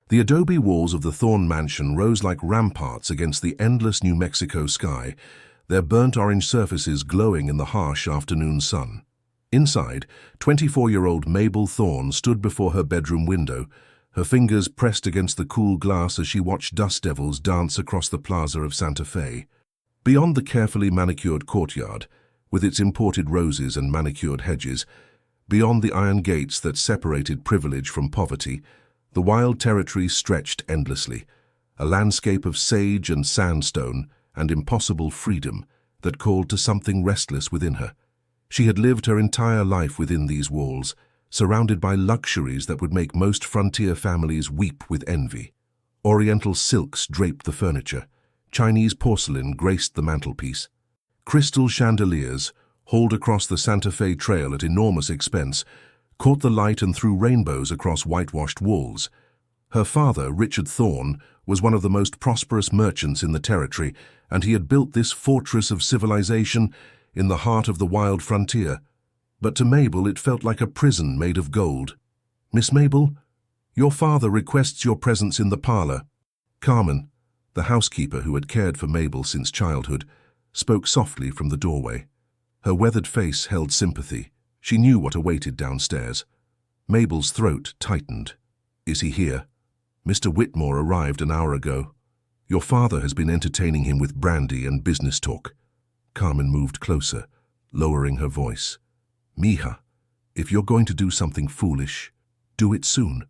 The adobe walls of the Thorne mansion rose like ramparts against the endless New Mexico sky, their burnt orange surfaces glowing in the harsh afternoon sun. Inside, 24-year-old Mabel Thorne stood before her bedroom window, her fingers pressed against the cool glass as she watched dust devils dance across the plaza of Santa Fe. Beyond the carefully manicured courtyard, with its imported roses and manicured hedges, beyond the iron gates that separated privilege from poverty, the wild territory stretched endlessly, a landscape of sage and sandstone and impossible freedom that called to something restless within her. She had lived her entire life within these walls, surrounded by luxuries that would make most frontier families weep with envy. Oriental silks draped the furniture, Chinese porcelain graced the mantelpiece. Crystal chandeliers, hauled across the Santa Fe Trail at enormous expense, caught the light and threw rainbows across whitewashed walls. Her father, Richard Thorne, was one of the most prosperous merchants in the territory, and he had built this fortress of civilization in the heart of the wild frontier. But to Mabel it felt like a prison made of gold. "Miss Mabel, your father requests your presence in the parlor." Carmen, the housekeeper who had cared for Mabel since childhood, spoke softly from the doorway. Her weathered face held sympathy. She knew what awaited downstairs. Mabel's throat tightened. "Is he here?" "Mr. Whitmore arrived an hour ago. Your father has been entertaining him with brandy and business talk." Carmen moved closer, lowering her voice. "Mija, if you're going to do something foolish, do it soon.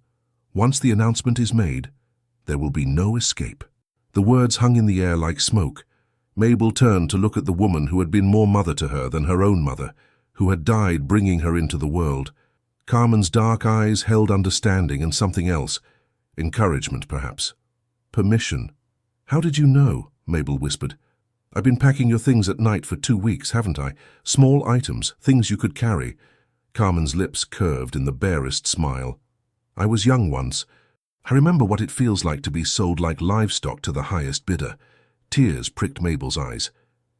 Once the announcement is made, there will be no escape." The words hung in the air like smoke. Mabel turned to look at the woman who had been more mother to her than her own mother, who had died bringing her into the world. Carmen's dark eyes held understanding and something else, encouragement perhaps. "Permission. How did you know?" Mabel whispered. "I've been packing your things at night for 2 weeks, haven't I? Small items, things you could carry." Carmen's lips curved in the barest smile. "I was young once. I remember what it feels like to be sold like livestock to the highest bidder." Tears pricked Mabel's eyes.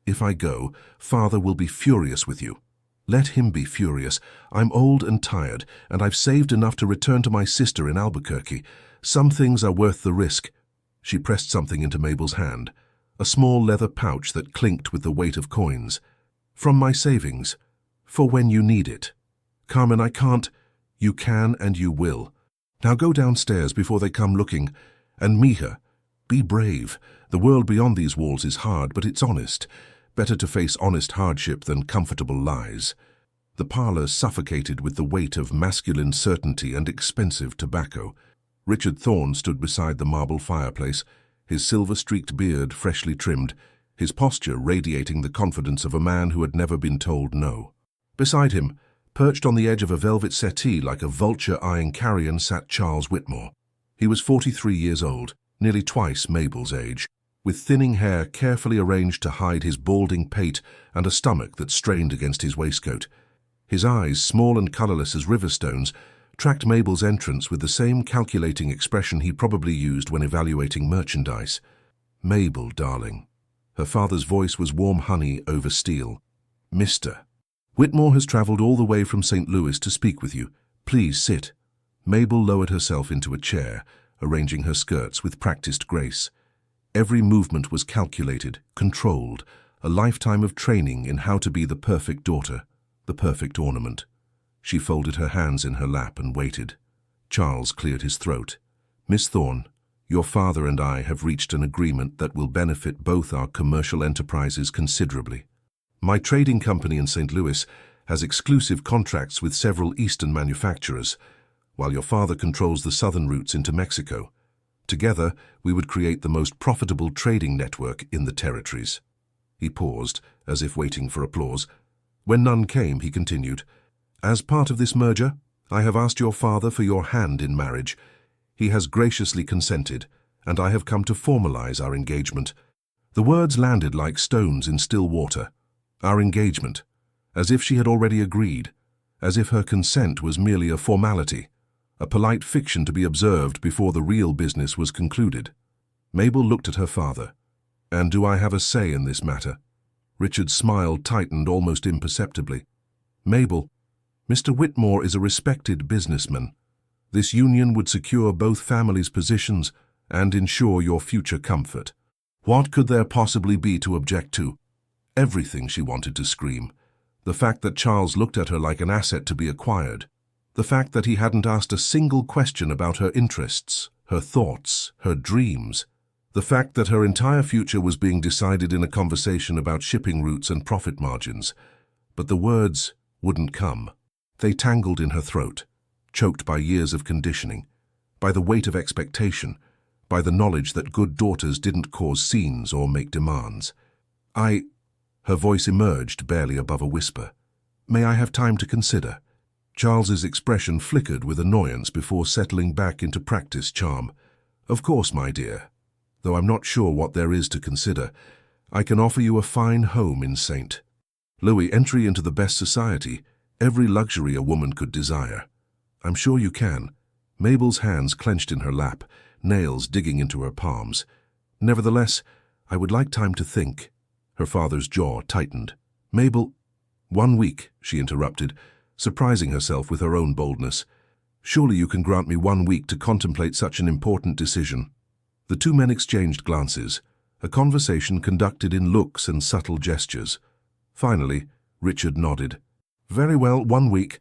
"If I go, father will be furious with you." "Let him be furious. I'm old and tired, and I've saved enough to return to my sister in Albuquerque. Some things are worth the risk." She pressed something into Mabel's hand, a small leather pouch that clinked with the weight of coins. "From my savings, for when you need it." "Carmen, I can't." "You can and you will. Now go downstairs before they come looking. And Mija, be brave. The world beyond these walls is hard, but it's honest. Better to face honest hardship than comfortable lies." The parlor suffocated with the weight of masculine certainty and expensive tobacco. Richard Thorne stood beside the marble fireplace, his silver-streaked beard freshly trimmed, his posture radiating the confidence of a man who had never been told no. Beside him, perched on the edge of a velvet settee like a vulture eyeing carrion, sat Charles Whitmore. He was 43 years old, nearly twice Mabel's age, with thinning hair carefully arranged to hide his balding pate and a stomach that strained against his waistcoat. His eyes, small and colorless as river stones, tracked Mabel's entrance with the same calculating expression he probably used when evaluating merchandise. "Mabel, darling." Her father's voice was warm honey over steel. "Mr. Whitmore has traveled all the way from St. Louis to speak with you. Please sit." Mabel lowered herself into a chair, arranging her skirts with practiced grace. Every movement was calculated, controlled, a lifetime of training in how to be the perfect daughter, the perfect ornament. She folded her hands in her lap and waited. Charles cleared his throat. "Miss Thorne, your father and I have reached an agreement that will benefit both our commercial enterprises considerably. My trading company in St. Louis has exclusive contracts with several eastern manufacturers, while your father controls the southern routes into Mexico. Together, we would create the most profitable trading network in the territories." He paused, as if waiting for applause. When none came, he continued, "As part of this merger, I have asked your father for your hand in marriage. He has graciously consented, and I have come to formalize our engagement." The words landed like stones in still water. Our engagement, as if she had already agreed, as if her consent was merely a formality, a polite fiction to be observed before the real business was concluded. Mabel looked at her father. "And do I have a say in this matter?" Richard's smile tightened almost imperceptibly. "Mabel, Mr. Whitmore is a respected businessman. This union would secure both families' positions and ensure your future comfort. What could there possibly be to object to? Everything, she wanted to scream. The fact that Charles looked at her like an asset to be acquired. The fact that he hadn't asked a single question about her interests, her thoughts, her dreams. The fact that her entire future was being decided in a conversation about shipping routes and profit margins. But the words wouldn't come. They tangled in her throat, choked by years of conditioning, by the weight of expectation, by the knowledge that good daughters didn't cause scenes or make demands. Her voice emerged barely above a whisper. May I have time to consider? Charles's expression flickered with annoyance before settling back into practiced charm. Of course, my dear. Though I'm not sure what there is to consider, I can offer you a fine home in St. Louis, entry into the best society, every luxury a woman could desire. I'm sure you can. Mabel's hands clenched in her lap, nails digging into her palms. Nevertheless, I would like time to think. Her father's jaw tightened. Mabel— 1 week, she interrupted, surprising herself with her own boldness. Surely you can grant me 1 week to contemplate such an important decision. The two men exchanged glances, a conversation conducted in looks and subtle gestures. Finally, Richard nodded. Very well, 1 week.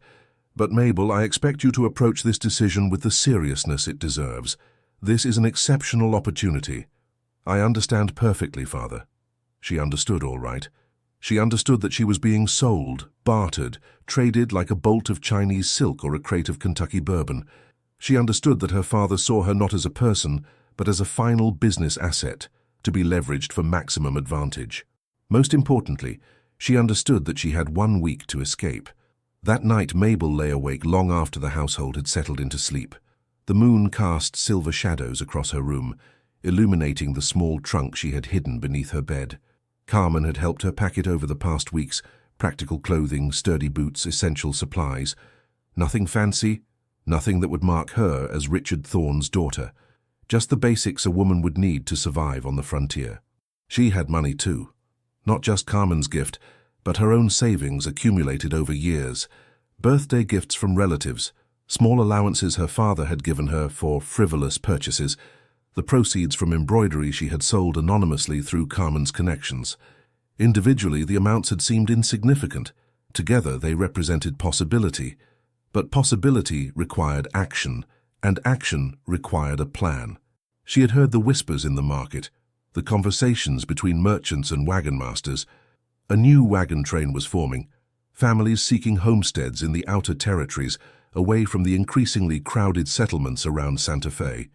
But Mabel, I expect you to approach this decision with the seriousness it deserves. This is an exceptional opportunity. I understand perfectly, Father. She understood all right. She understood that she was being sold, bartered, traded like a bolt of Chinese silk or a crate of Kentucky bourbon. She understood that her father saw her not as a person, but as a final business asset, to be leveraged for maximum advantage. Most importantly, she understood that she had 1 week to escape. That night Mabel lay awake long after the household had settled into sleep. The moon cast silver shadows across her room, illuminating the small trunk she had hidden beneath her bed. Carmen had helped her pack it over the past weeks, practical clothing, sturdy boots, essential supplies. Nothing fancy, nothing that would mark her as Richard Thorne's daughter. Just the basics a woman would need to survive on the frontier. She had money too. Not just Carmen's gift, but her own savings accumulated over years. Birthday gifts from relatives, small allowances her father had given her for frivolous purchases, the proceeds from embroidery she had sold anonymously through Carmen's connections. Individually, the amounts had seemed insignificant. Together, they represented possibility. But possibility required action, and action required a plan. She had heard the whispers in the market, the conversations between merchants and wagon masters. A new wagon train was forming, families seeking homesteads in the outer territories, away from the increasingly crowded settlements around Santa Fe.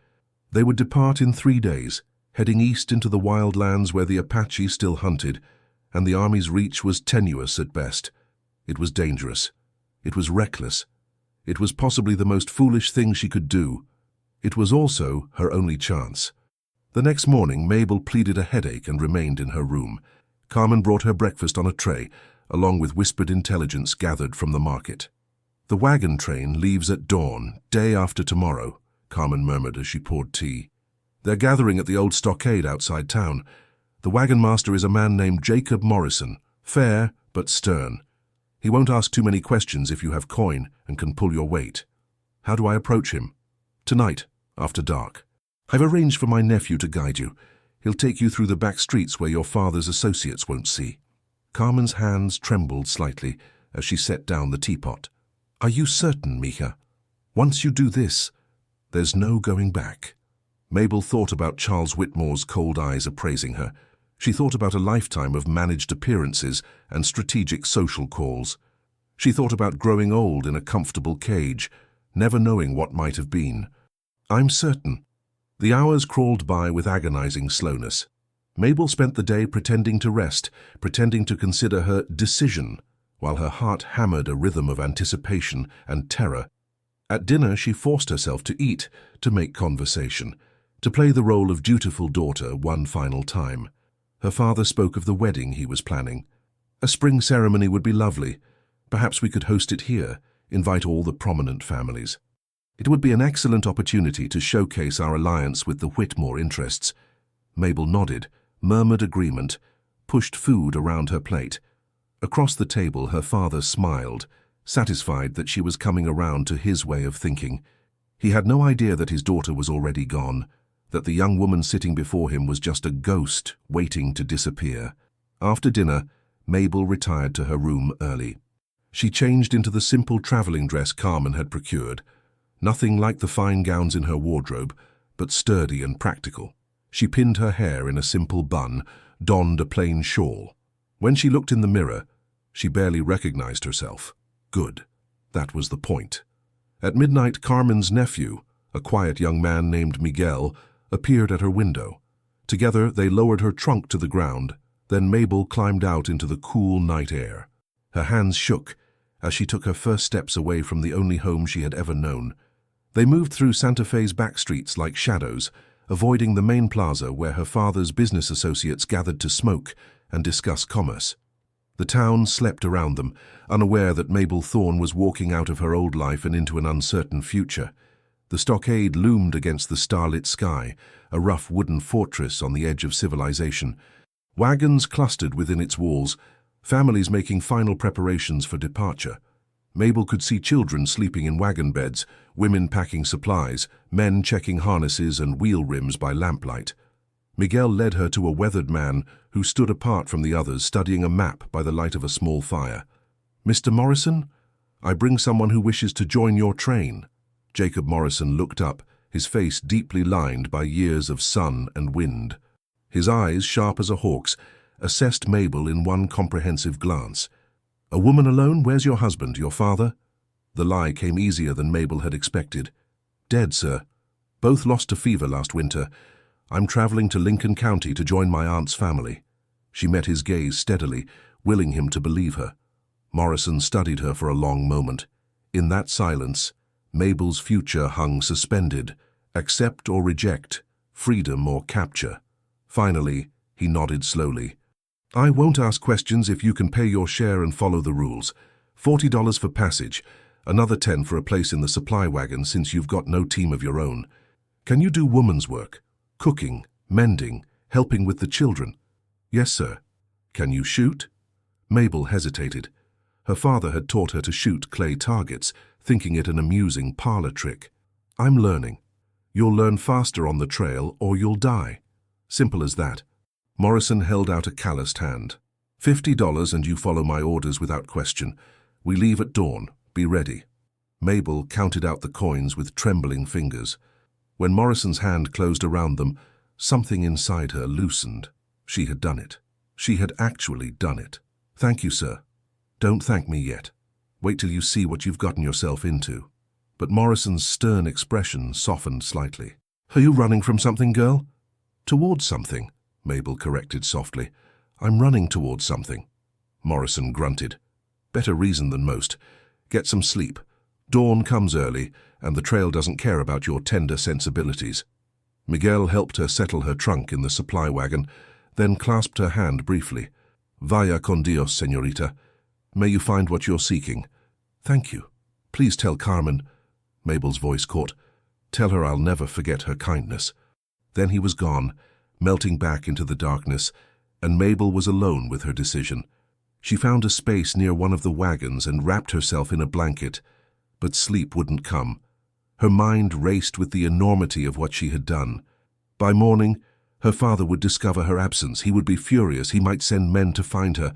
They would depart in 3 days, heading east into the wild lands where the Apache still hunted, and the army's reach was tenuous at best. It was dangerous. It was reckless. It was possibly the most foolish thing she could do. It was also her only chance. The next morning, Mabel pleaded a headache and remained in her room. Carmen brought her breakfast on a tray, along with whispered intelligence gathered from the market. The wagon train leaves at dawn, day after tomorrow, Carmen murmured as she poured tea. They're gathering at the old stockade outside town. The wagon master is a man named Jacob Morrison, fair but stern. He won't ask too many questions if you have coin and can pull your weight. How do I approach him? Tonight, after dark. I've arranged for my nephew to guide you. He'll take you through the back streets where your father's associates won't see. Carmen's hands trembled slightly as she set down the teapot. Are you certain, Mika? Once you do this, there's no going back. Mabel thought about Charles Whitmore's cold eyes appraising her. She thought about a lifetime of managed appearances and strategic social calls. She thought about growing old in a comfortable cage, never knowing what might have been. I'm certain. The hours crawled by with agonizing slowness. Mabel spent the day pretending to rest, pretending to consider her decision, while her heart hammered a rhythm of anticipation and terror. At dinner, she forced herself to eat, to make conversation, to play the role of dutiful daughter one final time. Her father spoke of the wedding he was planning. A spring ceremony would be lovely. Perhaps we could host it here, invite all the prominent families. It would be an excellent opportunity to showcase our alliance with the Whitmore interests. Mabel nodded, murmured agreement, pushed food around her plate. Across the table, her father smiled, satisfied that she was coming around to his way of thinking. He had no idea that his daughter was already gone, that the young woman sitting before him was just a ghost waiting to disappear. After dinner, Mabel retired to her room early. She changed into the simple traveling dress Carmen had procured, nothing like the fine gowns in her wardrobe, but sturdy and practical. She pinned her hair in a simple bun, donned a plain shawl. When she looked in the mirror, she barely recognized herself. Good. That was the point. At midnight, Carmen's nephew, a quiet young man named Miguel, appeared at her window. Together, they lowered her trunk to the ground. Then Mabel climbed out into the cool night air. Her hands shook as she took her first steps away from the only home she had ever known. They moved through Santa Fe's back streets like shadows, avoiding the main plaza where her father's business associates gathered to smoke and discuss commerce. The town slept around them, unaware that Mabel Thorne was walking out of her old life and into an uncertain future. The stockade loomed against the starlit sky, a rough wooden fortress on the edge of civilization. Wagons clustered within its walls, families making final preparations for departure. Mabel could see children sleeping in wagon beds, women packing supplies, men checking harnesses and wheel rims by lamplight. Miguel led her to a weathered man who stood apart from the others, studying a map by the light of a small fire. "Mr. Morrison, I bring someone who wishes to join your train." Jacob Morrison looked up, his face deeply lined by years of sun and wind. His eyes, sharp as a hawk's, assessed Mabel in one comprehensive glance. "A woman alone? Where's your husband, your father?" The lie came easier than Mabel had expected. "Dead, sir. Both lost to fever last winter. I'm traveling to Lincoln County to join my aunt's family." She met his gaze steadily, willing him to believe her. Morrison studied her for a long moment. In that silence, Mabel's future hung suspended. Accept or reject, freedom or capture. Finally, he nodded slowly. "I won't ask questions if you can pay your share and follow the rules. $40 for passage, another 10 for a place in the supply wagon since you've got no team of your own. Can you do woman's work? Cooking, mending, helping with the children?" "Yes, sir." "Can you shoot?" Mabel hesitated. Her father had taught her to shoot clay targets, thinking it an amusing parlor trick. "I'm learning. You'll learn faster on the trail or you'll die. Simple as that." Morrison held out a calloused hand. $50 and you follow my orders without question. We leave at dawn. Be ready." Mabel counted out the coins with trembling fingers. When Morrison's hand closed around them, something inside her loosened. She had done it. She had actually done it. "Thank you, sir." "Don't thank me yet. Wait till you see what you've gotten yourself into." But Morrison's stern expression softened slightly. "Are you running from something, girl?" "Towards something," Mabel corrected softly. "I'm running towards something." Morrison grunted. "Better reason than most. Get some sleep. Dawn comes early, and the trail doesn't care about your tender sensibilities." Miguel helped her settle her trunk in the supply wagon, then clasped her hand briefly. "Vaya con Dios, señorita. May you find what you're seeking." "Thank you. Please tell Carmen." Mabel's voice caught. "Tell her I'll never forget her kindness." Then he was gone, melting back into the darkness, and Mabel was alone with her decision. She found a space near one of the wagons and wrapped herself in a blanket, but sleep wouldn't come. Her mind raced with the enormity of what she had done. By morning, her father would discover her absence. He would be furious. He might send men to find her.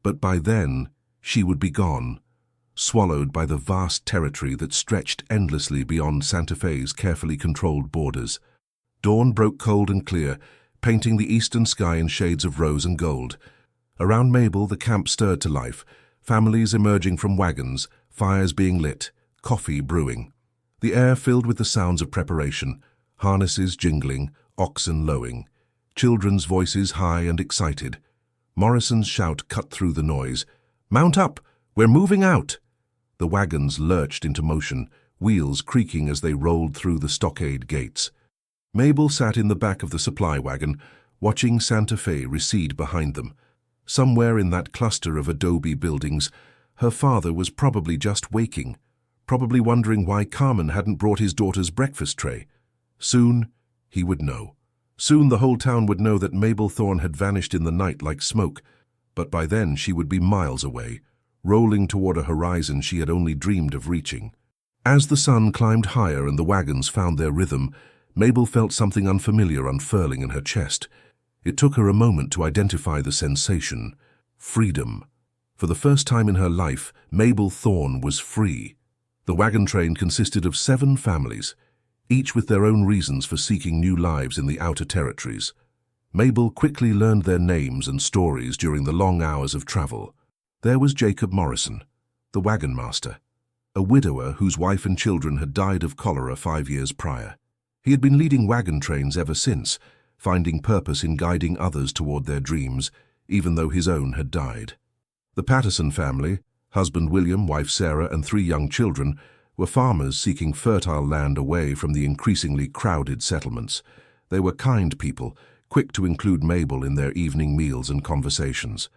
But by then, she would be gone, swallowed by the vast territory that stretched endlessly beyond Santa Fe's carefully controlled borders. Dawn broke cold and clear, painting the eastern sky in shades of rose and gold. Around Mabel, the camp stirred to life, families emerging from wagons, fires being lit, coffee brewing. The air filled with the sounds of preparation, harnesses jingling, oxen lowing, children's voices high and excited. Morrison's shout cut through the noise. "Mount up! We're moving out!" The wagons lurched into motion, wheels creaking as they rolled through the stockade gates. Mabel sat in the back of the supply wagon, watching Santa Fe recede behind them. Somewhere in that cluster of adobe buildings, her father was probably just waking, probably wondering why Carmen hadn't brought his daughter's breakfast tray. Soon, he would know. Soon the whole town would know that Mabel Thorne had vanished in the night like smoke, but by then she would be miles away, rolling toward a horizon she had only dreamed of reaching. As the sun climbed higher and the wagons found their rhythm, Mabel felt something unfamiliar unfurling in her chest. It took her a moment to identify the sensation: freedom. For the first time in her life, Mabel Thorne was free. The wagon train consisted of 7 families, each with their own reasons for seeking new lives in the outer territories. Mabel quickly learned their names and stories during the long hours of travel. There was Jacob Morrison, the wagon master, a widower whose wife and children had died of cholera 5 years prior. He had been leading wagon trains ever since, finding purpose in guiding others toward their dreams, even though his own had died. The Patterson family, husband William, wife Sarah, and 3 young children, were farmers seeking fertile land away from the increasingly crowded settlements. They were kind people, quick to include Mabel in their evening meals and conversations.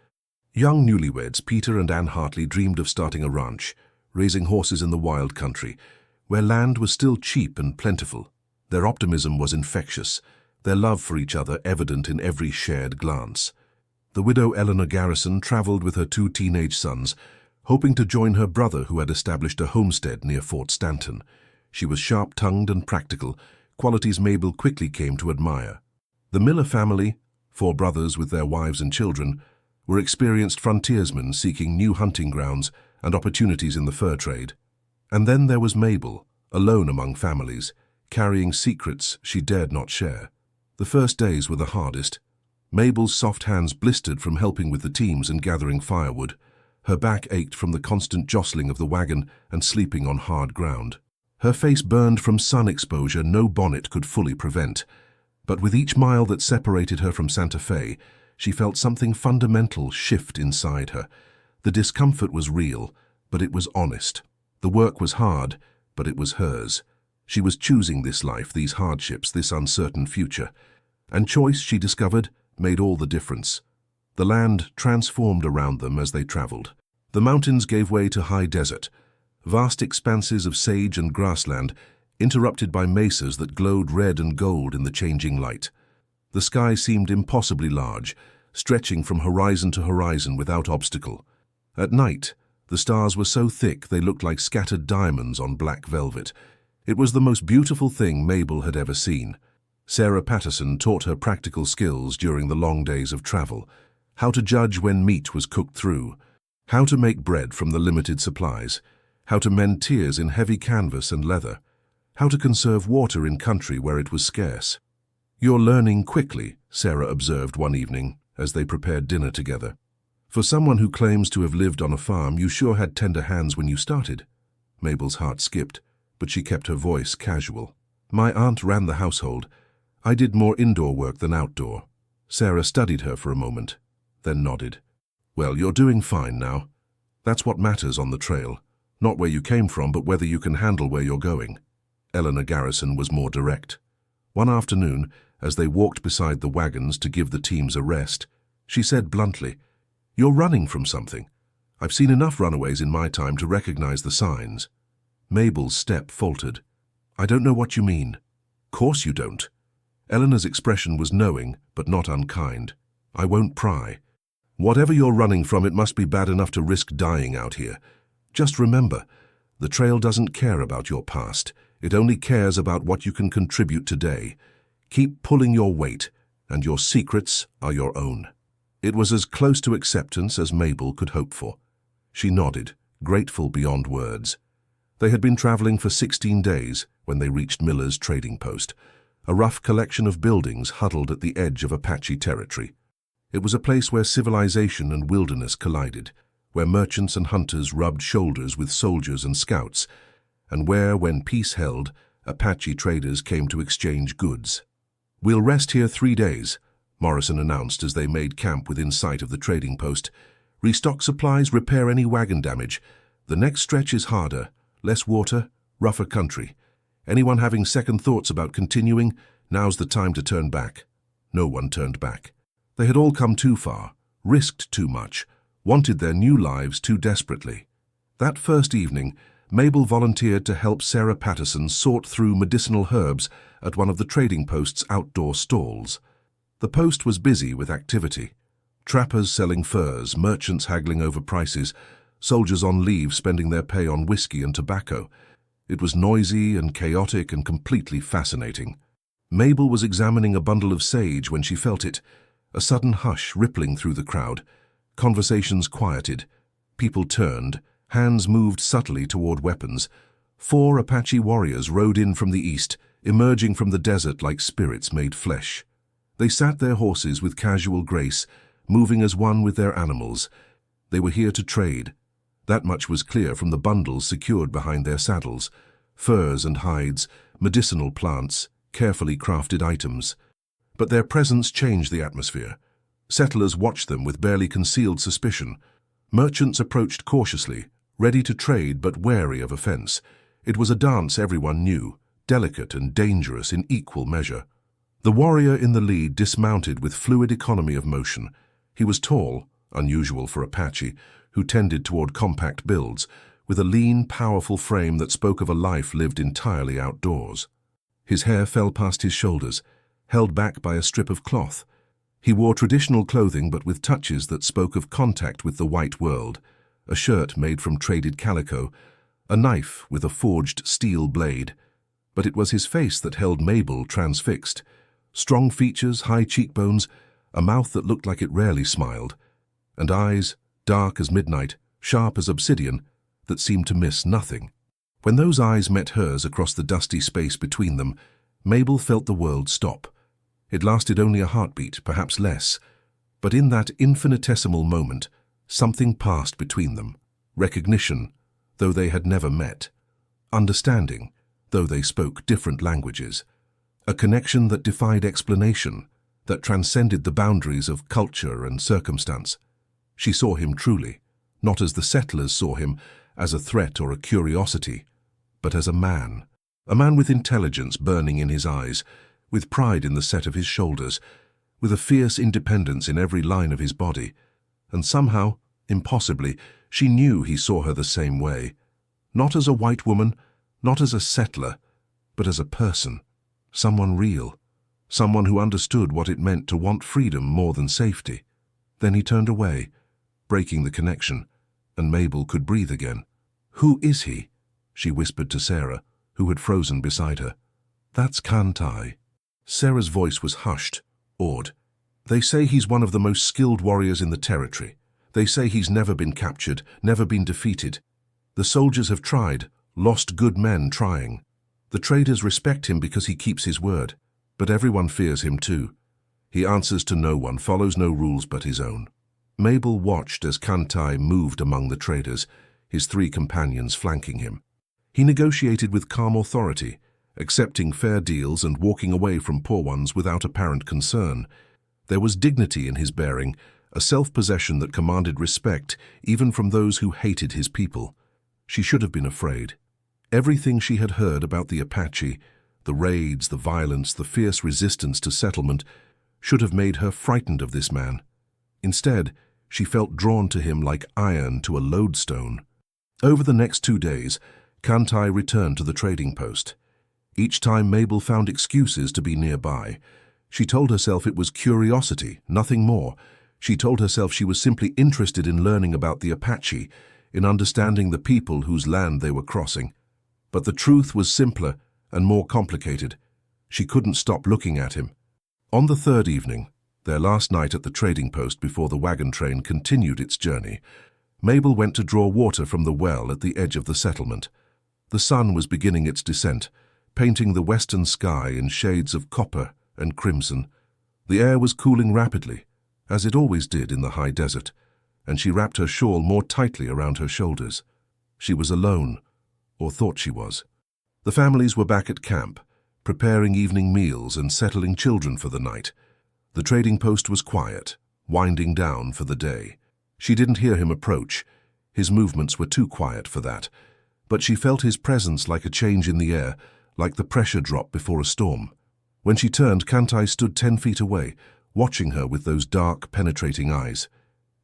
Young newlyweds Peter and Anne Hartley dreamed of starting a ranch, raising horses in the wild country, where land was still cheap and plentiful. Their optimism was infectious, their love for each other evident in every shared glance. The widow Eleanor Garrison traveled with her 2 teenage sons, hoping to join her brother who had established a homestead near Fort Stanton. She was sharp-tongued and practical, qualities Mabel quickly came to admire. The Miller family, 4 brothers with their wives and children, were experienced frontiersmen seeking new hunting grounds and opportunities in the fur trade. And then there was Mabel, alone among families, carrying secrets she dared not share. The first days were the hardest. Mabel's soft hands blistered from helping with the teams and gathering firewood. Her back ached from the constant jostling of the wagon and sleeping on hard ground. Her face burned from sun exposure no bonnet could fully prevent. But with each mile that separated her from Santa Fe, she felt something fundamental shift inside her. The discomfort was real, but it was honest. The work was hard, but it was hers. She was choosing this life, these hardships, this uncertain future. And choice, she discovered, made all the difference. The land transformed around them as they traveled. The mountains gave way to high desert, vast expanses of sage and grassland, interrupted by mesas that glowed red and gold in the changing light. The sky seemed impossibly large, stretching from horizon to horizon without obstacle. At night, the stars were so thick they looked like scattered diamonds on black velvet. It was the most beautiful thing Mabel had ever seen. Sarah Patterson taught her practical skills during the long days of travel: how to judge when meat was cooked through, how to make bread from the limited supplies, how to mend tiers in heavy canvas and leather, how to conserve water in country where it was scarce. "You're learning quickly," Sarah observed one evening as they prepared dinner together. "For someone who claims to have lived on a farm, you sure had tender hands when you started." Mabel's heart skipped, but she kept her voice casual. "My aunt ran the household. I did more indoor work than outdoor." Sarah studied her for a moment, then nodded. "Well, you're doing fine now. That's what matters on the trail. Not where you came from, but whether you can handle where you're going." Eleanor Garrison was more direct. One afternoon, as they walked beside the wagons to give the teams a rest, she said bluntly, "You're running from something. I've seen enough runaways in my time to recognize the signs." Mabel's step faltered. "I don't know what you mean." "Course you don't." Eleanor's expression was knowing, but not unkind. "I won't pry. Whatever you're running from, it must be bad enough to risk dying out here. Just remember, the trail doesn't care about your past. It only cares about what you can contribute today. Keep pulling your weight, and your secrets are your own." It was as close to acceptance as Mabel could hope for. She nodded, grateful beyond words. They had been traveling for 16 days when they reached Miller's trading post, a rough collection of buildings huddled at the edge of Apache territory. It was a place where civilization and wilderness collided, where merchants and hunters rubbed shoulders with soldiers and scouts, and where, when peace held, Apache traders came to exchange goods. "We'll rest here 3 days," Morrison announced as they made camp within sight of the trading post. "Restock supplies, repair any wagon damage. The next stretch is harder, less water, rougher country. Anyone having second thoughts about continuing, now's the time to turn back." No one turned back. They had all come too far, risked too much, wanted their new lives too desperately. That first evening, Mabel volunteered to help Sarah Patterson sort through medicinal herbs at one of the trading post's outdoor stalls. The post was busy with activity. Trappers selling furs, merchants haggling over prices, soldiers on leave spending their pay on whiskey and tobacco. It was noisy and chaotic and completely fascinating. Mabel was examining a bundle of sage when she felt it, a sudden hush rippling through the crowd. Conversations quieted. People turned, hands moved subtly toward weapons. 4 Apache warriors rode in from the east, emerging from the desert like spirits made flesh. They sat their horses with casual grace, moving as one with their animals. They were here to trade. That much was clear from the bundles secured behind their saddles. Furs and hides, medicinal plants, carefully crafted items. But their presence changed the atmosphere. Settlers watched them with barely concealed suspicion. Merchants approached cautiously, ready to trade but wary of offense. It was a dance everyone knew, delicate and dangerous in equal measure. The warrior in the lead dismounted with fluid economy of motion. He was tall, unusual for Apache, who tended toward compact builds, with a lean, powerful frame that spoke of a life lived entirely outdoors. His hair fell past his shoulders, held back by a strip of cloth. He wore traditional clothing but with touches that spoke of contact with the white world, a shirt made from traded calico, a knife with a forged steel blade. But it was his face that held Mabel transfixed. Strong features, high cheekbones, a mouth that looked like it rarely smiled, and eyes, dark as midnight, sharp as obsidian, that seemed to miss nothing. When those eyes met hers across the dusty space between them, Mabel felt the world stop. It lasted only a heartbeat, perhaps less, but in that infinitesimal moment, something passed between them. Recognition, though they had never met. Understanding, though they spoke different languages. A connection that defied explanation, that transcended the boundaries of culture and circumstance. She saw him truly, not as the settlers saw him, as a threat or a curiosity, but as a man with intelligence burning in his eyes, with pride in the set of his shoulders, with a fierce independence in every line of his body. And somehow, impossibly, she knew he saw her the same way. Not as a white woman, not as a settler, but as a person, someone real, someone who understood what it meant to want freedom more than safety. Then he turned away, breaking the connection, and Mabel could breathe again. "Who is he?" she whispered to Sarah, who had frozen beside her. "That's Kantai." Sarah's voice was hushed, awed. "They say he's one of the most skilled warriors in the territory. They say he's never been captured, never been defeated. The soldiers have tried, lost good men trying. The traders respect him because he keeps his word, but everyone fears him too. He answers to no one, follows no rules but his own." Mabel watched as Kantai moved among the traders, his 3 companions flanking him. He negotiated with calm authority, accepting fair deals and walking away from poor ones without apparent concern. There was dignity in his bearing, a self-possession that commanded respect even from those who hated his people. She should have been afraid. Everything she had heard about the Apache, the raids, the violence, the fierce resistance to settlement, should have made her frightened of this man. Instead, she felt drawn to him like iron to a lodestone. Over the next 2 days, Kantai returned to the trading post. Each time Mabel found excuses to be nearby. She told herself it was curiosity, nothing more. She told herself she was simply interested in learning about the Apache, in understanding the people whose land they were crossing. But the truth was simpler and more complicated. She couldn't stop looking at him. On the 3rd evening, their last night at the trading post before the wagon train continued its journey, Mabel went to draw water from the well at the edge of the settlement. The sun was beginning its descent, painting the western sky in shades of copper and crimson. The air was cooling rapidly, as it always did in the high desert, and she wrapped her shawl more tightly around her shoulders. She was alone, or thought she was. The families were back at camp, preparing evening meals and settling children for the night. The trading post was quiet, winding down for the day. She didn't hear him approach. His movements were too quiet for that, but she felt his presence like a change in the air, like the pressure drop before a storm. When she turned, Kantai stood 10 feet away, watching her with those dark, penetrating eyes.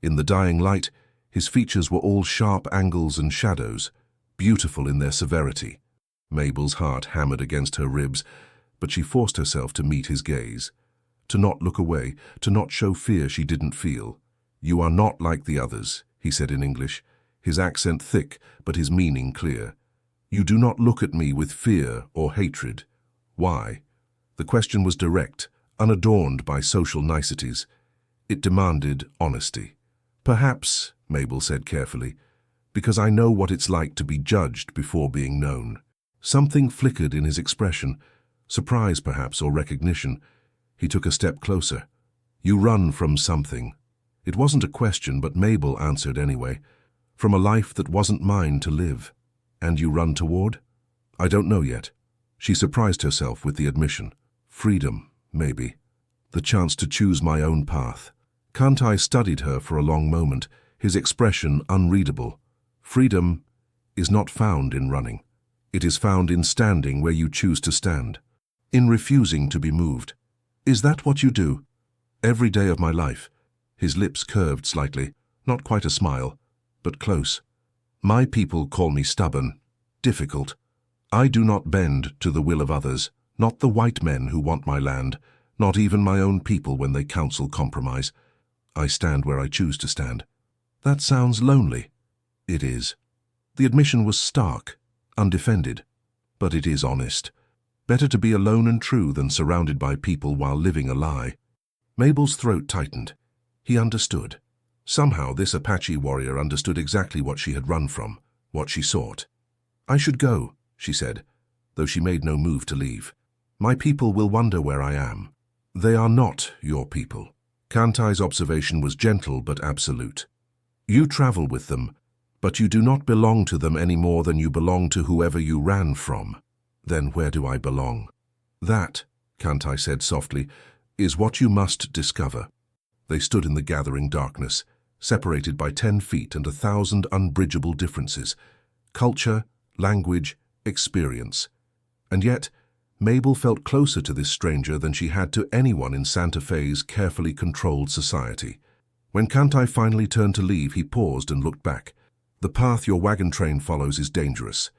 In the dying light, his features were all sharp angles and shadows, beautiful in their severity. Mabel's heart hammered against her ribs, but she forced herself to meet his gaze. To not look away, to not show fear she didn't feel. "You are not like the others," he said in English, his accent thick but his meaning clear. You do not look at me with fear or hatred. Why? The question was direct, unadorned by social niceties. It demanded honesty. Perhaps, Mabel said carefully, because I know what it's like to be judged before being known. Something flickered in his expression, surprise perhaps or recognition. He took a step closer. You run from something. It wasn't a question, but Mabel answered anyway. From a life that wasn't mine to live. And you run toward? I don't know yet. She surprised herself with the admission. Freedom, maybe. The chance to choose my own path. Kantai studied her for a long moment, his expression unreadable. Freedom is not found in running. It is found in standing where you choose to stand. In refusing to be moved. Is that what you do? Every day of my life. His lips curved slightly, not quite a smile, but close. My people call me stubborn, difficult. I do not bend to the will of others, not the white men who want my land, not even my own people when they counsel compromise. I stand where I choose to stand. That sounds lonely. It is. The admission was stark, undefended, but it is honest. Better to be alone and true than surrounded by people while living a lie. Mabel's throat tightened. He understood. Somehow this Apache warrior understood exactly what she had run from, what she sought. I should go, she said, though she made no move to leave. My people will wonder where I am. They are not your people. Kantai's observation was gentle but absolute. You travel with them, but you do not belong to them any more than you belong to whoever you ran from. Then where do I belong? That, Kantai said softly, is what you must discover. They stood in the gathering darkness, separated by 10 feet and 1,000 unbridgeable differences. Culture, language, experience. And yet, Mabel felt closer to this stranger than she had to anyone in Santa Fe's carefully controlled society. When Kantai finally turned to leave, he paused and looked back. The path your wagon train follows is dangerous.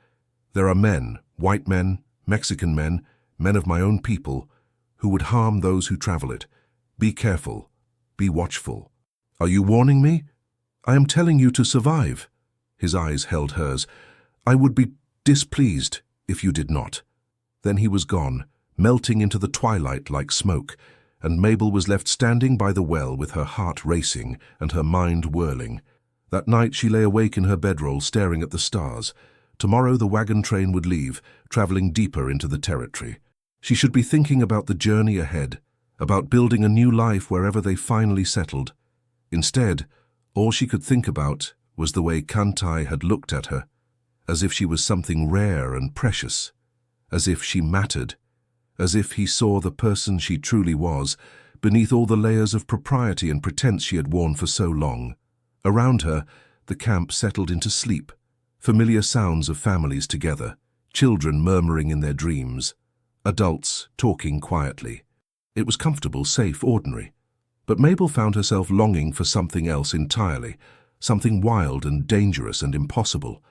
There are men, white men, Mexican men, men of my own people, who would harm those who travel it. Be careful. Be watchful. Are you warning me? I am telling you to survive. His eyes held hers. I would be displeased if you did not. Then he was gone, melting into the twilight like smoke, and Mabel was left standing by the well with her heart racing and her mind whirling. That night she lay awake in her bedroll staring at the stars. Tomorrow the wagon train would leave, traveling deeper into the territory. She should be thinking about the journey ahead, about building a new life wherever they finally settled. Instead, all she could think about was the way Kantai had looked at her, as if she was something rare and precious, as if she mattered, as if he saw the person she truly was, beneath all the layers of propriety and pretense she had worn for so long. Around her, the camp settled into sleep, familiar sounds of families together, children murmuring in their dreams, adults talking quietly. It was comfortable, safe, ordinary. But Mabel found herself longing for something else entirely, something wild and dangerous and impossible,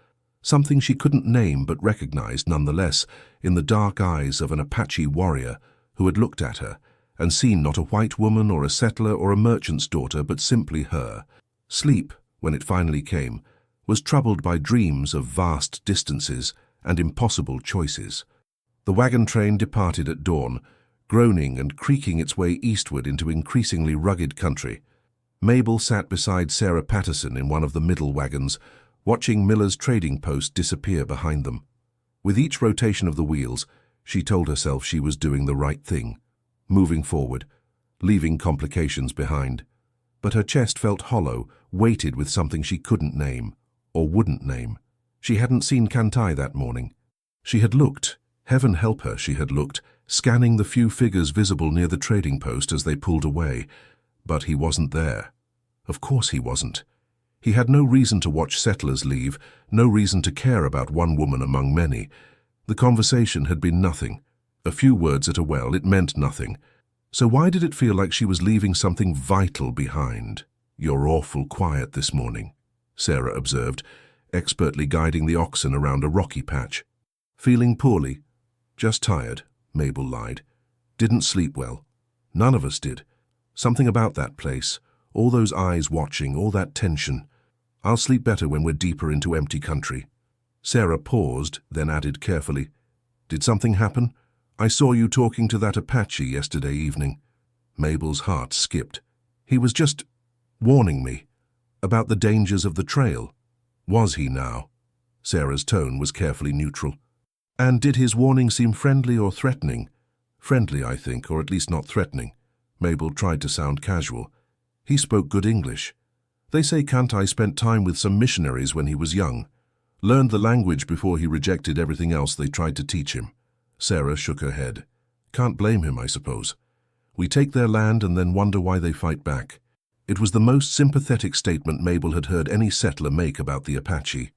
something she couldn't name but recognized nonetheless in the dark eyes of an Apache warrior who had looked at her and seen not a white woman or a settler or a merchant's daughter but simply her. Sleep, when it finally came, was troubled by dreams of vast distances and impossible choices. The wagon train departed at dawn, groaning and creaking its way eastward into increasingly rugged country. Mabel sat beside Sarah Patterson in one of the middle wagons, watching Miller's trading post disappear behind them. With each rotation of the wheels, she told herself she was doing the right thing, moving forward, leaving complications behind. But her chest felt hollow, weighted with something she couldn't name, or wouldn't name. She hadn't seen Kantai that morning. She had looked, heaven help her, she had looked, scanning the few figures visible near the trading post as they pulled away. But he wasn't there. Of course he wasn't. He had no reason to watch settlers leave, no reason to care about one woman among many. The conversation had been nothing. A few words at a well, it meant nothing. So why did it feel like she was leaving something vital behind? You're awful quiet this morning, Sarah observed, expertly guiding the oxen around a rocky patch. Feeling poorly? Just tired, Mabel lied. Didn't sleep well. None of us did. Something about that place, all those eyes watching, all that tension. I'll sleep better when we're deeper into empty country. Sarah paused, then added carefully, "Did something happen? I saw you talking to that Apache yesterday evening." Mabel's heart skipped. "He was just warning me about the dangers of the trail." "Was he now?" Sarah's tone was carefully neutral. "And did his warning seem friendly or threatening?" "Friendly, I think, or at least not threatening." Mabel tried to sound casual. "He spoke good English. They say Kantai spent time with some missionaries when he was young. Learned the language before he rejected everything else they tried to teach him." Sarah shook her head. "Can't blame him, I suppose. We take their land and then wonder why they fight back." It was the most sympathetic statement Mabel had heard any settler make about the Apache.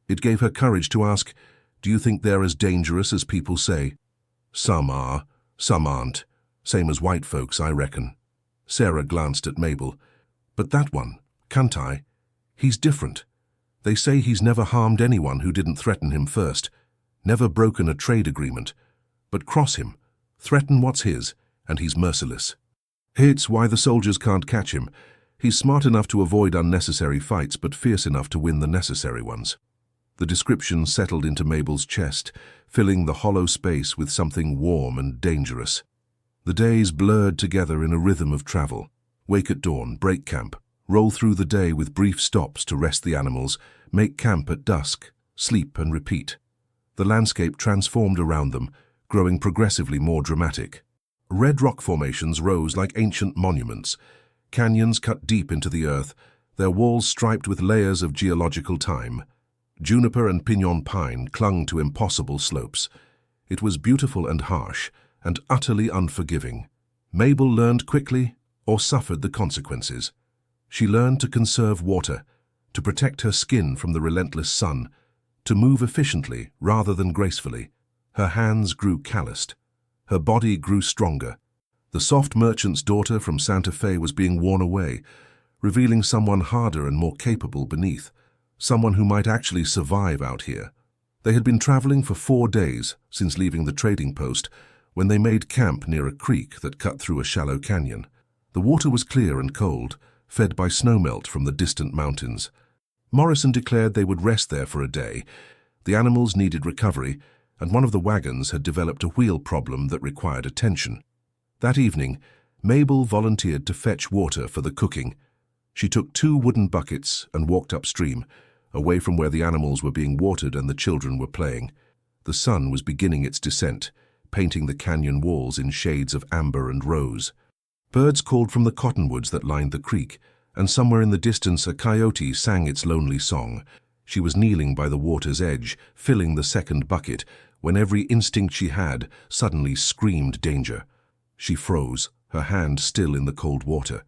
It gave her courage to ask, "Do you think they're as dangerous as people say?" "Some are, some aren't. Same as white folks, I reckon." Sarah glanced at Mabel. "But that one, Kantai, he's different. They say he's never harmed anyone who didn't threaten him first, never broken a trade agreement. But cross him, threaten what's his, and he's merciless. It's why the soldiers can't catch him. He's smart enough to avoid unnecessary fights, but fierce enough to win the necessary ones." The description settled into Mabel's chest, filling the hollow space with something warm and dangerous. The days blurred together in a rhythm of travel. Wake at dawn, break camp, roll through the day with brief stops to rest the animals, make camp at dusk, sleep and repeat. The landscape transformed around them, growing progressively more dramatic. Red rock formations rose like ancient monuments, canyons cut deep into the earth, their walls striped with layers of geological time. Juniper and pinyon pine clung to impossible slopes. It was beautiful and harsh, and utterly unforgiving. Mabel learned quickly, or suffered the consequences. She learned to conserve water, to protect her skin from the relentless sun, to move efficiently rather than gracefully. Her hands grew calloused. Her body grew stronger. The soft merchant's daughter from Santa Fe was being worn away, revealing someone harder and more capable beneath, someone who might actually survive out here. They had been traveling for 4 days since leaving the trading post when they made camp near a creek that cut through a shallow canyon. The water was clear and cold, fed by snowmelt from the distant mountains. Morrison declared they would rest there for a day. The animals needed recovery, and one of the wagons had developed a wheel problem that required attention. That evening, Mabel volunteered to fetch water for the cooking. She took 2 wooden buckets and walked upstream, away from where the animals were being watered and the children were playing. The sun was beginning its descent, painting the canyon walls in shades of amber and rose. Birds called from the cottonwoods that lined the creek, and somewhere in the distance a coyote sang its lonely song. She was kneeling by the water's edge, filling the second bucket, when every instinct she had suddenly screamed danger. She froze, her hand still in the cold water.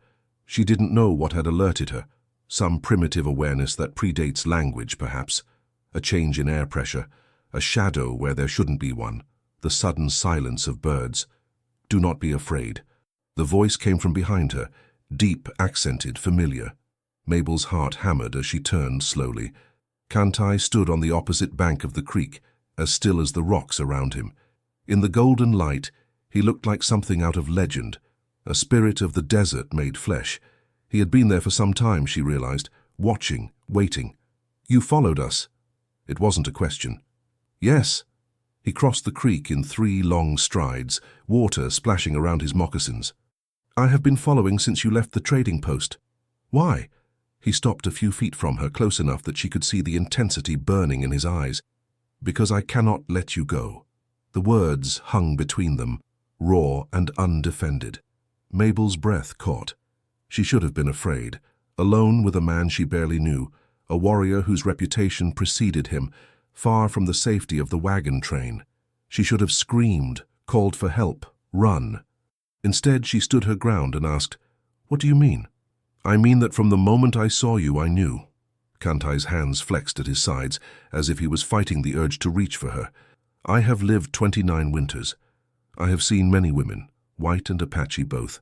She didn't know what had alerted her. Some primitive awareness that predates language, perhaps. A change in air pressure, a shadow where there shouldn't be one, the sudden silence of birds. "Do not be afraid." The voice came from behind her, deep, accented, familiar. Mabel's heart hammered as she turned slowly. Kantai stood on the opposite bank of the creek, as still as the rocks around him. In the golden light, he looked like something out of legend, a spirit of the desert made flesh. He had been there for some time, she realized, watching, waiting. "You followed us." It wasn't a question. "Yes." He crossed the creek in 3 long strides, water splashing around his moccasins. "I have been following since you left the trading post." "Why?" He stopped a few feet from her, close enough that she could see the intensity burning in his eyes. "Because I cannot let you go." The words hung between them, raw and undefended. Mabel's breath caught. She should have been afraid, alone with a man she barely knew, a warrior whose reputation preceded him, far from the safety of the wagon train. She should have screamed, called for help, run. Instead, she stood her ground and asked, "What do you mean?" "I mean that from the moment I saw you, I knew." Kantai's hands flexed at his sides, as if he was fighting the urge to reach for her. "I have lived 29 winters. I have seen many women, white and Apache both.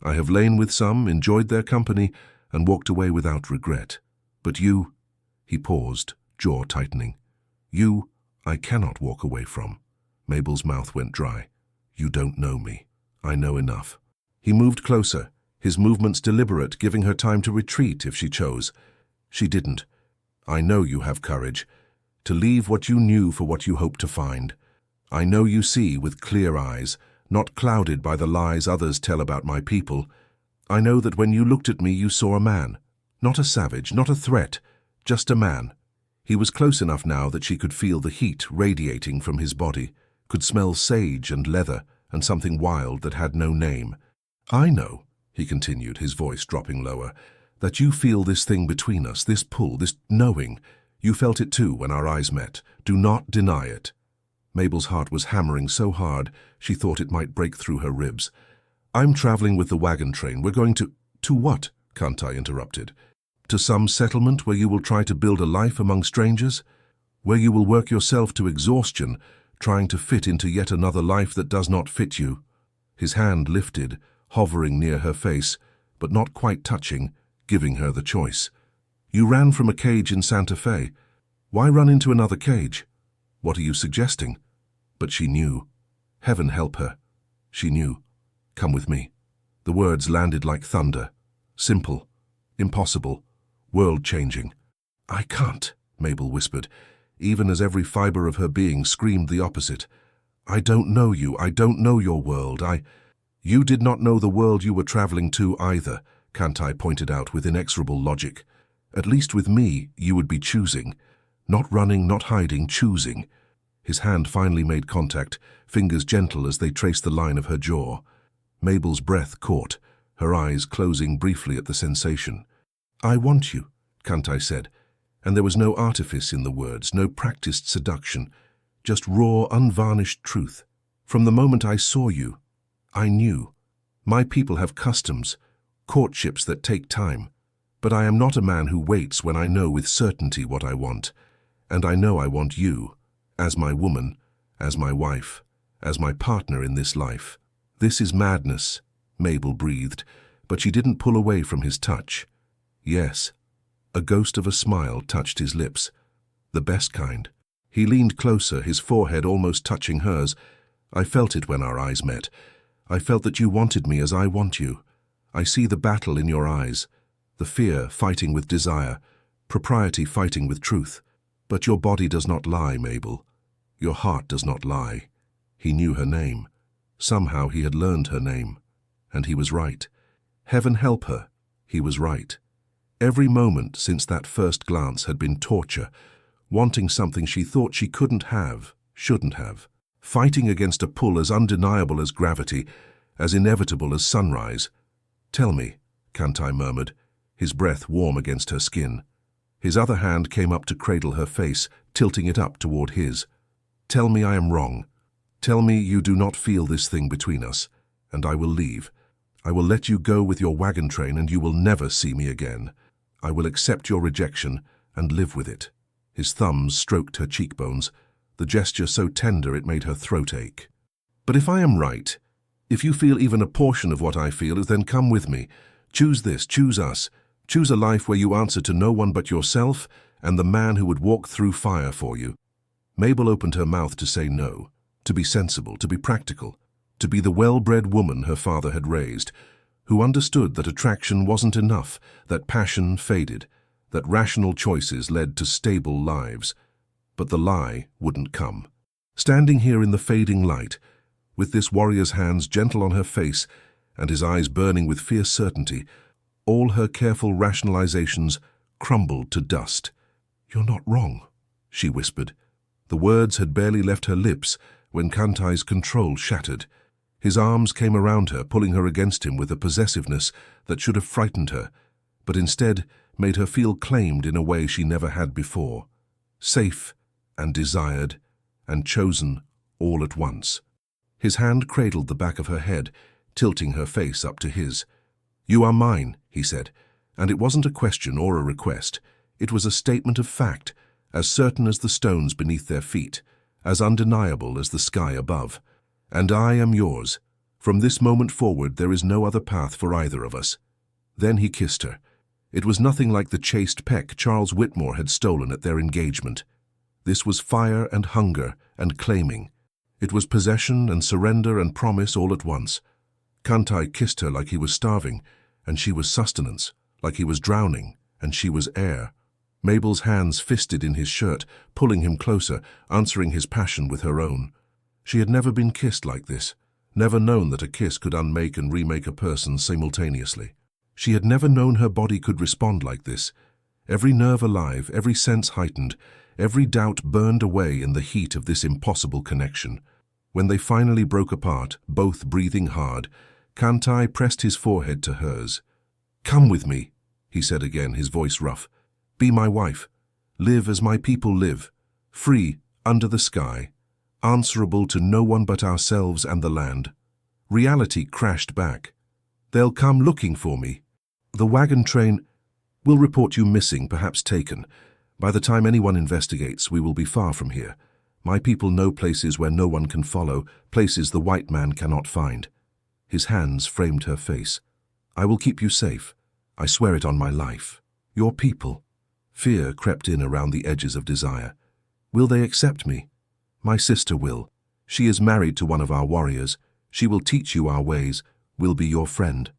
I have lain with some, enjoyed their company, and walked away without regret. But you—" He paused, jaw tightening. "You, I cannot walk away from." Mabel's mouth went dry. "You don't know me. I know enough." He moved closer, his movements deliberate, giving her time to retreat if she chose. She didn't. "I know you have courage, to leave what you knew for what you hoped to find. I know you see with clear eyes, not clouded by the lies others tell about my people. I know that when you looked at me you saw a man, not a savage, not a threat, just a man. He was close enough now that she could feel the heat radiating from his body, could smell sage and leather and something wild that had no name. I know, he continued, his voice dropping lower, that you feel this thing between us, this pull, this knowing. You felt it too when our eyes met. Do not deny it. Mabel's heart was hammering so hard she thought it might break through her ribs. I'm traveling with the wagon train. We're going to... To what? Kantai interrupted. To some settlement where you will try to build a life among strangers? Where you will work yourself to exhaustion, trying to fit into yet another life that does not fit you. His hand lifted, hovering near her face, but not quite touching, giving her the choice. You ran from a cage in Santa Fe. Why run into another cage? What are you suggesting? But she knew. Heaven help her. She knew. Come with me. The words landed like thunder. Simple. Impossible. World-changing. I can't, Mabel whispered, even as every fiber of her being screamed the opposite. I don't know you. I don't know your world. You did not know the world you were traveling to either, Kantai pointed out with inexorable logic. At least with me, you would be choosing. Not running, not hiding, choosing. His hand finally made contact, fingers gentle as they traced the line of her jaw. Mabel's breath caught, her eyes closing briefly at the sensation. I want you, Kantai said, and there was no artifice in the words, no practiced seduction, just raw, unvarnished truth. From the moment I saw you, I knew. My people have customs, courtships that take time, but I am not a man who waits when I know with certainty what I want, and I know I want you, as my woman, as my wife, as my partner in this life. This is madness, Mabel breathed, but she didn't pull away from his touch. Yes, a ghost of a smile touched his lips, the best kind. He leaned closer, his forehead almost touching hers. I felt it when our eyes met. I felt that you wanted me as I want you. I see the battle in your eyes, the fear fighting with desire, propriety fighting with truth. But your body does not lie, Mabel. Your heart does not lie. He knew her name. Somehow he had learned her name. And he was right. Heaven help her. He was right. Every moment since that first glance had been torture, wanting something she thought she couldn't have, shouldn't have, fighting against a pull as undeniable as gravity, as inevitable as sunrise. Tell me, Kantai murmured, his breath warm against her skin. His other hand came up to cradle her face, tilting it up toward his. Tell me I am wrong. Tell me you do not feel this thing between us, and I will leave. I will let you go with your wagon train and you will never see me again. I will accept your rejection and live with it. His thumbs stroked her cheekbones, the gesture so tender it made her throat ache. But if I am right, if you feel even a portion of what I feel, then come with me. Choose this, choose us. Choose a life where you answer to no one but yourself and the man who would walk through fire for you. Mabel opened her mouth to say no, to be sensible, to be practical, to be the well-bred woman her father had raised, who understood that attraction wasn't enough, that passion faded, that rational choices led to stable lives. But the lie wouldn't come. Standing here in the fading light, with this warrior's hands gentle on her face and his eyes burning with fierce certainty, all her careful rationalizations crumbled to dust. You're not wrong, she whispered. The words had barely left her lips when Kantai's control shattered. His arms came around her, pulling her against him with a possessiveness that should have frightened her, but instead made her feel claimed in a way she never had before. Safe and desired and chosen all at once. His hand cradled the back of her head, tilting her face up to his. You are mine, he said, and it wasn't a question or a request. It was a statement of fact, as certain as the stones beneath their feet, as undeniable as the sky above. And I am yours. From this moment forward there is no other path for either of us. Then he kissed her. It was nothing like the chaste peck Charles Whitmore had stolen at their engagement. This was fire and hunger and claiming. It was possession and surrender and promise all at once. Kantai kissed her like he was starving, and she was sustenance, like he was drowning, and she was air. Mabel's hands fisted in his shirt, pulling him closer, answering his passion with her own. She had never been kissed like this, never known that a kiss could unmake and remake a person simultaneously. She had never known her body could respond like this. Every nerve alive, every sense heightened, every doubt burned away in the heat of this impossible connection. When they finally broke apart, both breathing hard, Kantai pressed his forehead to hers. "Come with me," he said again, his voice rough. "Be my wife. Live as my people live. Free, under the sky. Answerable to no one but ourselves and the land." Reality crashed back. "They'll come looking for me. The wagon train will report you missing, perhaps taken. By the time anyone investigates, we will be far from here. My people know places where no one can follow, places the white man cannot find." His hands framed her face. "I will keep you safe. I swear it on my life. Your people." Fear crept in around the edges of desire. "Will they accept me?" "My sister will. She is married to one of our warriors. She will teach you our ways, will be your friend."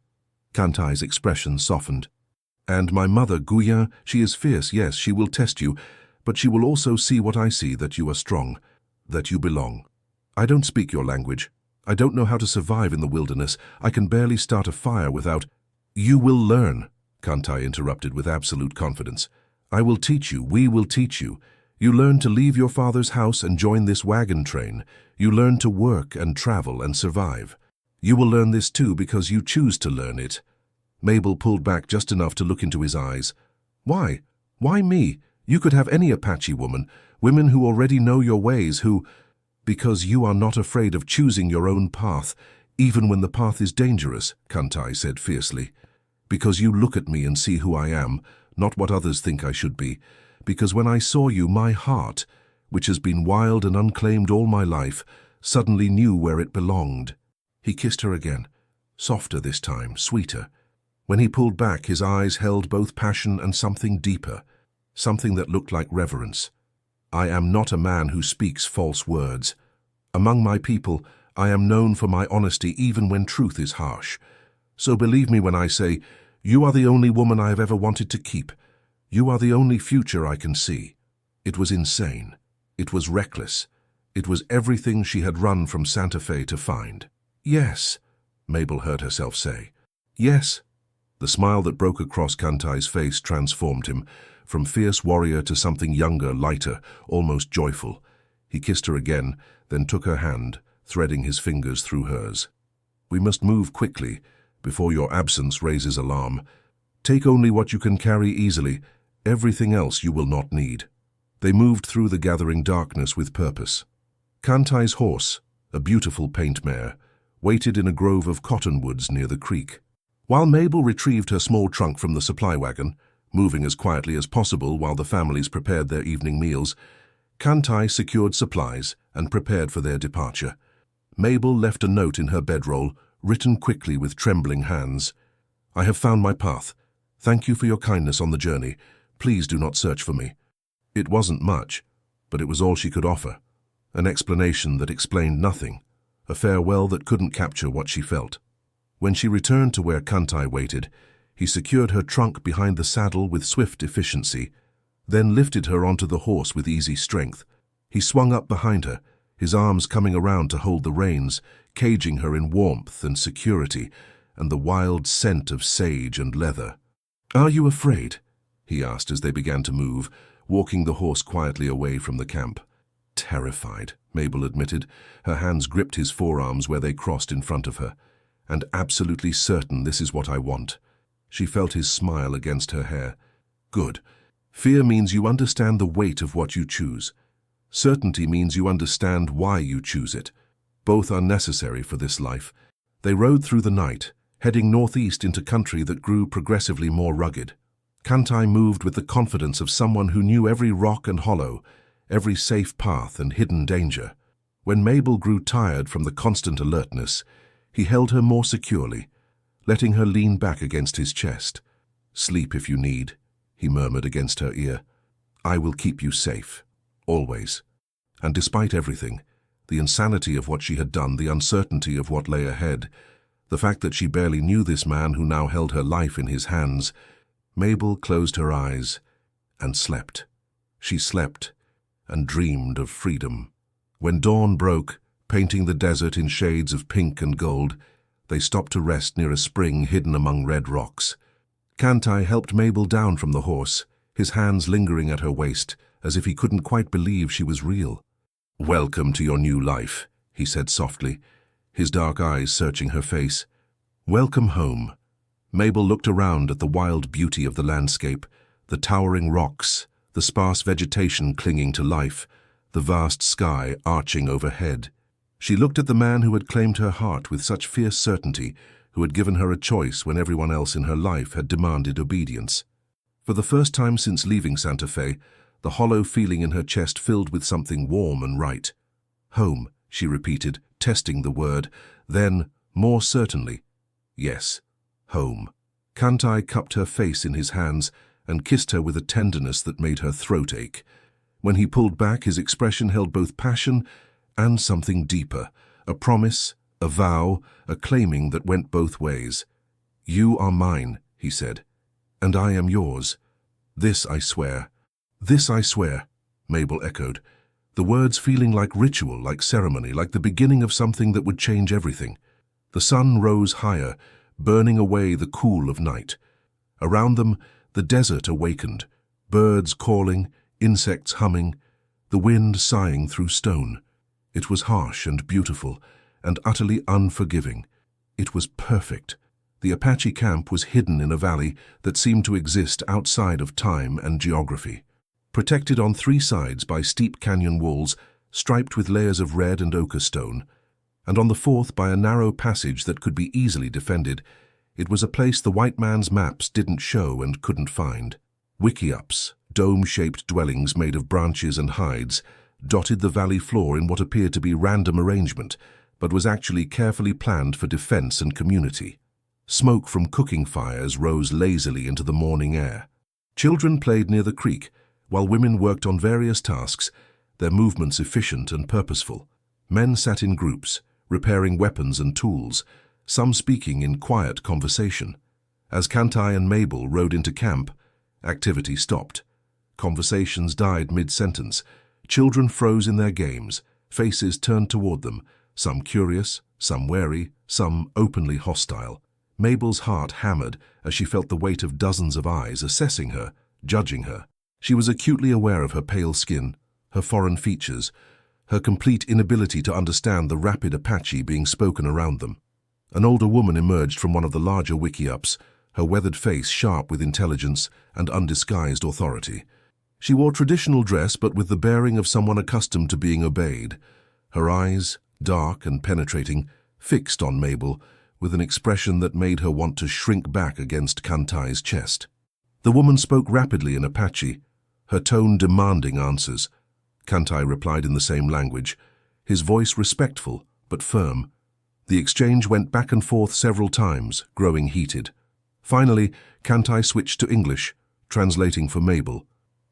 Kantai's expression softened. "And my mother, Guyan, she is fierce, yes, she will test you, but she will also see what I see, that you are strong, that you belong. I don't speak your language. I don't know how to survive in the wilderness. I can barely start a fire without—" "You will learn," Kantai interrupted with absolute confidence. "I will teach you, we will teach you. You learn to leave your father's house and join this wagon train. You learn to work and travel and survive. You will learn this too because you choose to learn it." Mabel pulled back just enough to look into his eyes. "Why? Why me? You could have any Apache woman, women who already know your ways, who—" "Because you are not afraid of choosing your own path, even when the path is dangerous," Kantai said fiercely. "Because you look at me and see who I am, not what others think I should be. Because when I saw you, my heart, which has been wild and unclaimed all my life, suddenly knew where it belonged." He kissed her again, softer this time, sweeter. When he pulled back, his eyes held both passion and something deeper, something that looked like reverence. "I am not a man who speaks false words. Among my people, I am known for my honesty even when truth is harsh. So believe me when I say, you are the only woman I have ever wanted to keep. You are the only future I can see." It was insane. It was reckless. It was everything she had run from Santa Fe to find. "Yes," Mabel heard herself say. "Yes." The smile that broke across Kantai's face transformed him, from fierce warrior to something younger, lighter, almost joyful. He kissed her again, then took her hand, threading his fingers through hers. "We must move quickly, before your absence raises alarm. Take only what you can carry easily. Everything else you will not need." They moved through the gathering darkness with purpose. Kantai's horse, a beautiful paint mare, waited in a grove of cottonwoods near the creek. While Mabel retrieved her small trunk from the supply wagon, moving as quietly as possible while the families prepared their evening meals, Kantai secured supplies and prepared for their departure. Mabel left a note in her bedroll, written quickly with trembling hands. "I have found my path. Thank you for your kindness on the journey. Please do not search for me." It wasn't much, but it was all she could offer. An explanation that explained nothing, a farewell that couldn't capture what she felt. When she returned to where Kantai waited, he secured her trunk behind the saddle with swift efficiency, then lifted her onto the horse with easy strength. He swung up behind her, his arms coming around to hold the reins, caging her in warmth and security and the wild scent of sage and leather. "Are you afraid?" he asked as they began to move, walking the horse quietly away from the camp. "Terrified," Mabel admitted. Her hands gripped his forearms where they crossed in front of her. "And absolutely certain this is what I want." She felt his smile against her hair. "Good. Fear means you understand the weight of what you choose. Certainty means you understand why you choose it. Both are necessary for this life." They rode through the night, heading northeast into country that grew progressively more rugged. Kantai moved with the confidence of someone who knew every rock and hollow, every safe path and hidden danger. When Mabel grew tired from the constant alertness, he held her more securely, letting her lean back against his chest. "Sleep if you need," he murmured against her ear. "I will keep you safe, always." And despite everything, the insanity of what she had done, the uncertainty of what lay ahead, the fact that she barely knew this man who now held her life in his hands, Mabel closed her eyes and slept. She slept and dreamed of freedom. When dawn broke, painting the desert in shades of pink and gold, they stopped to rest near a spring hidden among red rocks. Kantai helped Mabel down from the horse, his hands lingering at her waist, as if he couldn't quite believe she was real. "Welcome to your new life," he said softly, his dark eyes searching her face. "Welcome home." Mabel looked around at the wild beauty of the landscape, the towering rocks, the sparse vegetation clinging to life, the vast sky arching overhead. She looked at the man who had claimed her heart with such fierce certainty, who had given her a choice when everyone else in her life had demanded obedience. For the first time since leaving Santa Fe, the hollow feeling in her chest filled with something warm and right. "Home," she repeated, testing the word, then, more certainly, "Yes, home." Kantai cupped her face in his hands and kissed her with a tenderness that made her throat ache. When he pulled back, his expression held both passion and something deeper, a promise, a vow, a claiming that went both ways. "You are mine," he said, "and I am yours. This I swear." "This I swear," Mabel echoed, the words feeling like ritual, like ceremony, like the beginning of something that would change everything. The sun rose higher, burning away the cool of night. Around them, the desert awakened, birds calling, insects humming, the wind sighing through stone. It was harsh and beautiful, and utterly unforgiving. It was perfect. The Apache camp was hidden in a valley that seemed to exist outside of time and geography. Protected on three sides by steep canyon walls, striped with layers of red and ochre stone, and on the fourth by a narrow passage that could be easily defended, it was a place the white man's maps didn't show and couldn't find. Wickiups, dome-shaped dwellings made of branches and hides, dotted the valley floor in what appeared to be random arrangement, but was actually carefully planned for defense and community. Smoke from cooking fires rose lazily into the morning air. Children played near the creek, while women worked on various tasks, their movements efficient and purposeful. Men sat in groups, repairing weapons and tools, some speaking in quiet conversation. As Kantai and Mabel rode into camp, activity stopped. Conversations died mid-sentence. Children froze in their games, faces turned toward them, some curious, some wary, some openly hostile. Mabel's heart hammered as she felt the weight of dozens of eyes assessing her, judging her. She was acutely aware of her pale skin, her foreign features, her complete inability to understand the rapid Apache being spoken around them. An older woman emerged from one of the larger wickiups, her weathered face sharp with intelligence and undisguised authority. She wore traditional dress but with the bearing of someone accustomed to being obeyed, her eyes, dark and penetrating, fixed on Mabel, with an expression that made her want to shrink back against Kantai's chest. The woman spoke rapidly in Apache, her tone demanding answers. Kantai replied in the same language, his voice respectful but firm. The exchange went back and forth several times, growing heated. Finally, Kantai switched to English, translating for Mabel.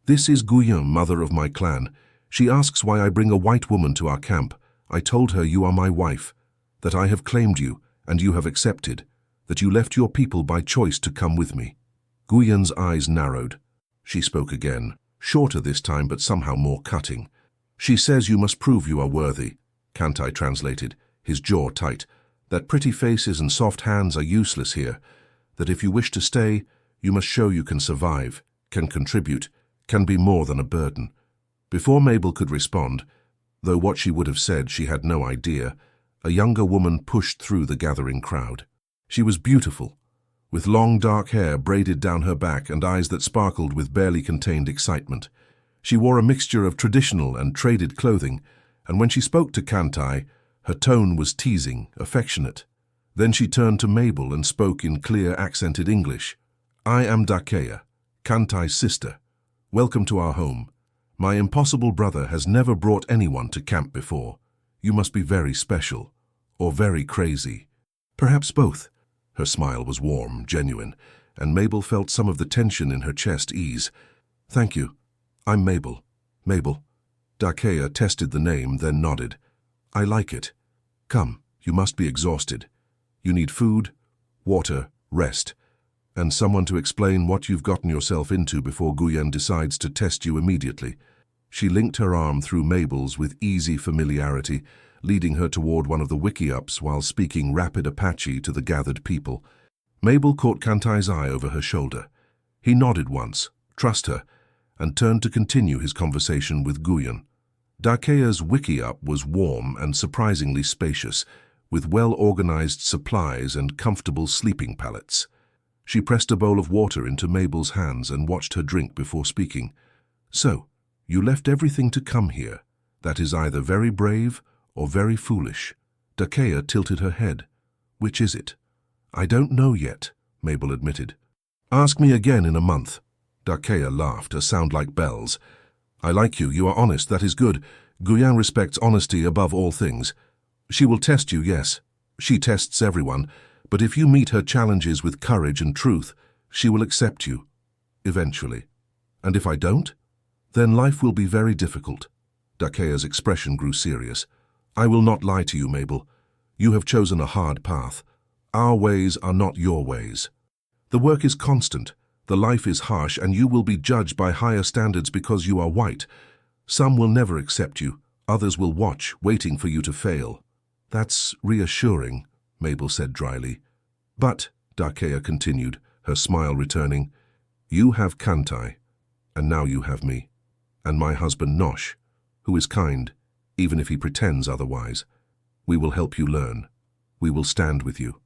"This is Guyon, mother of my clan. She asks why I bring a white woman to our camp. I told her you are my wife, that I have claimed you, and you have accepted, that you left your people by choice to come with me." Guyon's eyes narrowed. She spoke again, shorter this time but somehow more cutting. "She says you must prove you are worthy," Kantai translated, his jaw tight, "that pretty faces and soft hands are useless here, that if you wish to stay, you must show you can survive, can contribute, can be more than a burden." Before Mabel could respond, though what she would have said she had no idea, a younger woman pushed through the gathering crowd. She was beautiful, with long dark hair braided down her back and eyes that sparkled with barely contained excitement. She wore a mixture of traditional and traded clothing, and when she spoke to Kantai, her tone was teasing, affectionate. Then she turned to Mabel and spoke in clear, accented English. "I am Dakea, Kantai's sister. Welcome to our home. My impossible brother has never brought anyone to camp before. You must be very special, or very crazy. Perhaps both." Her smile was warm, genuine, and Mabel felt some of the tension in her chest ease. "Thank you. I'm Mabel." "Mabel." Dakea tested the name, then nodded. "I like it. Come, you must be exhausted. You need food, water, rest. and someone to explain what you've gotten yourself into before Guyan decides to test you immediately. She linked her arm through Mabel's with easy familiarity, leading her toward one of the wiki-ups while speaking rapid Apache to the gathered people. Mabel caught Kantai's eye over her shoulder. He nodded once, trust her, and turned to continue his conversation with Guyan. Darkea's wiki-up was warm and surprisingly spacious, with well-organized supplies and comfortable sleeping pallets. She pressed a bowl of water into Mabel's hands and watched her drink before speaking. So, you left everything to come here. That is either very brave or very foolish. Darkea tilted her head. Which is it? I don't know yet, Mabel admitted. Ask me again in a month. Darkea laughed, a sound like bells. I like you, you are honest, that is good. Guyan respects honesty above all things. She will test you, yes. She tests everyone, but if you meet her challenges with courage and truth, she will accept you. Eventually. And if I don't? Then life will be very difficult. Darkea's expression grew serious. I will not lie to you, Mabel. You have chosen a hard path. Our ways are not your ways. The work is constant, the life is harsh, and you will be judged by higher standards because you are white. Some will never accept you, others will watch, waiting for you to fail. That's reassuring, Mabel said dryly. But, Darkea continued, her smile returning, you have Kantai, and now you have me, and my husband Nosh, who is kind, even if he pretends otherwise. We will help you learn. We will stand with you.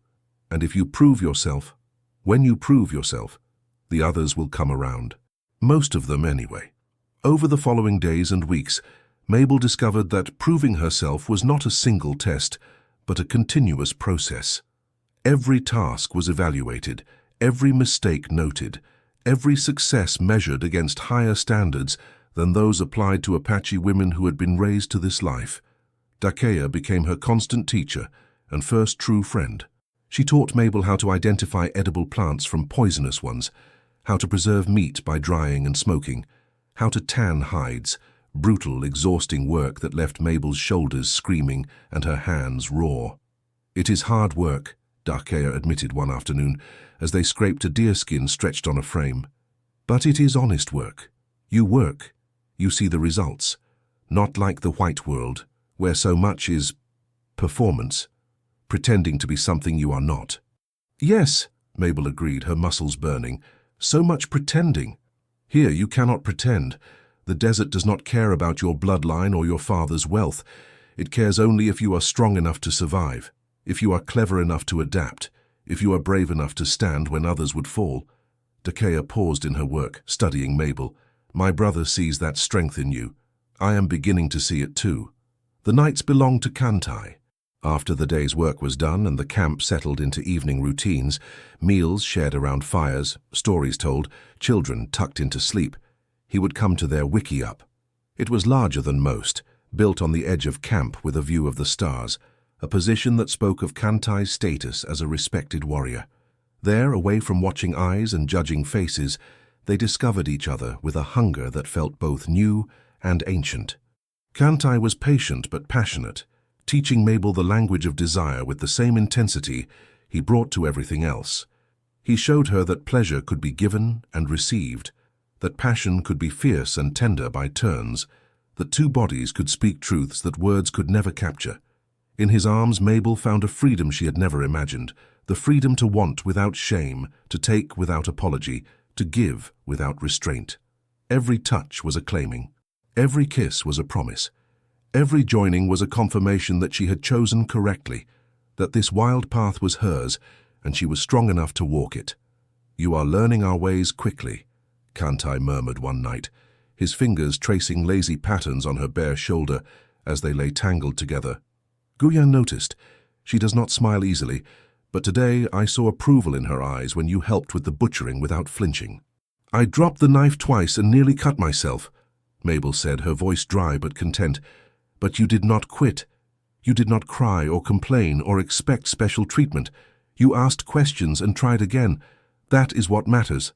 And if you prove yourself, when you prove yourself, the others will come around. Most of them anyway. Over the following days and weeks, Mabel discovered that proving herself was not a single test, but a continuous process. Every task was evaluated, every mistake noted, every success measured against higher standards than those applied to Apache women who had been raised to this life. Darkea became her constant teacher and first true friend. She taught Mabel how to identify edible plants from poisonous ones, how to preserve meat by drying and smoking, how to tan hides, brutal, exhausting work that left Mabel's shoulders screaming and her hands raw. It is hard work, Darkea admitted one afternoon as they scraped a deerskin stretched on a frame. But it is honest work. You work, you see the results. Not like the white world, where so much is performance, pretending to be something you are not. Yes, Mabel agreed, her muscles burning. So much pretending. Here you cannot pretend. The desert does not care about your bloodline or your father's wealth. It cares only if you are strong enough to survive, if you are clever enough to adapt, if you are brave enough to stand when others would fall. Darkea paused in her work, studying Mabel. My brother sees that strength in you. I am beginning to see it too. The nights belong to Kantai. After the day's work was done and the camp settled into evening routines, meals shared around fires, stories told, children tucked into sleep, he would come to their wiki-up. It was larger than most, built on the edge of camp with a view of the stars, a position that spoke of Kantai's status as a respected warrior. There, away from watching eyes and judging faces, they discovered each other with a hunger that felt both new and ancient. Kantai was patient but passionate, teaching Mabel the language of desire with the same intensity he brought to everything else. He showed her that pleasure could be given and received, that passion could be fierce and tender by turns, that two bodies could speak truths that words could never capture. In his arms, Mabel found a freedom she had never imagined, the freedom to want without shame, to take without apology, to give without restraint. Every touch was a claiming. Every kiss was a promise. Every joining was a confirmation that she had chosen correctly, that this wild path was hers, and she was strong enough to walk it. You are learning our ways quickly, Kantai murmured one night, his fingers tracing lazy patterns on her bare shoulder as they lay tangled together. Guyan noticed. She does not smile easily, but today I saw approval in her eyes when you helped with the butchering without flinching. I dropped the knife twice and nearly cut myself, Mabel said, her voice dry but content. But you did not quit. You did not cry or complain or expect special treatment. You asked questions and tried again. That is what matters.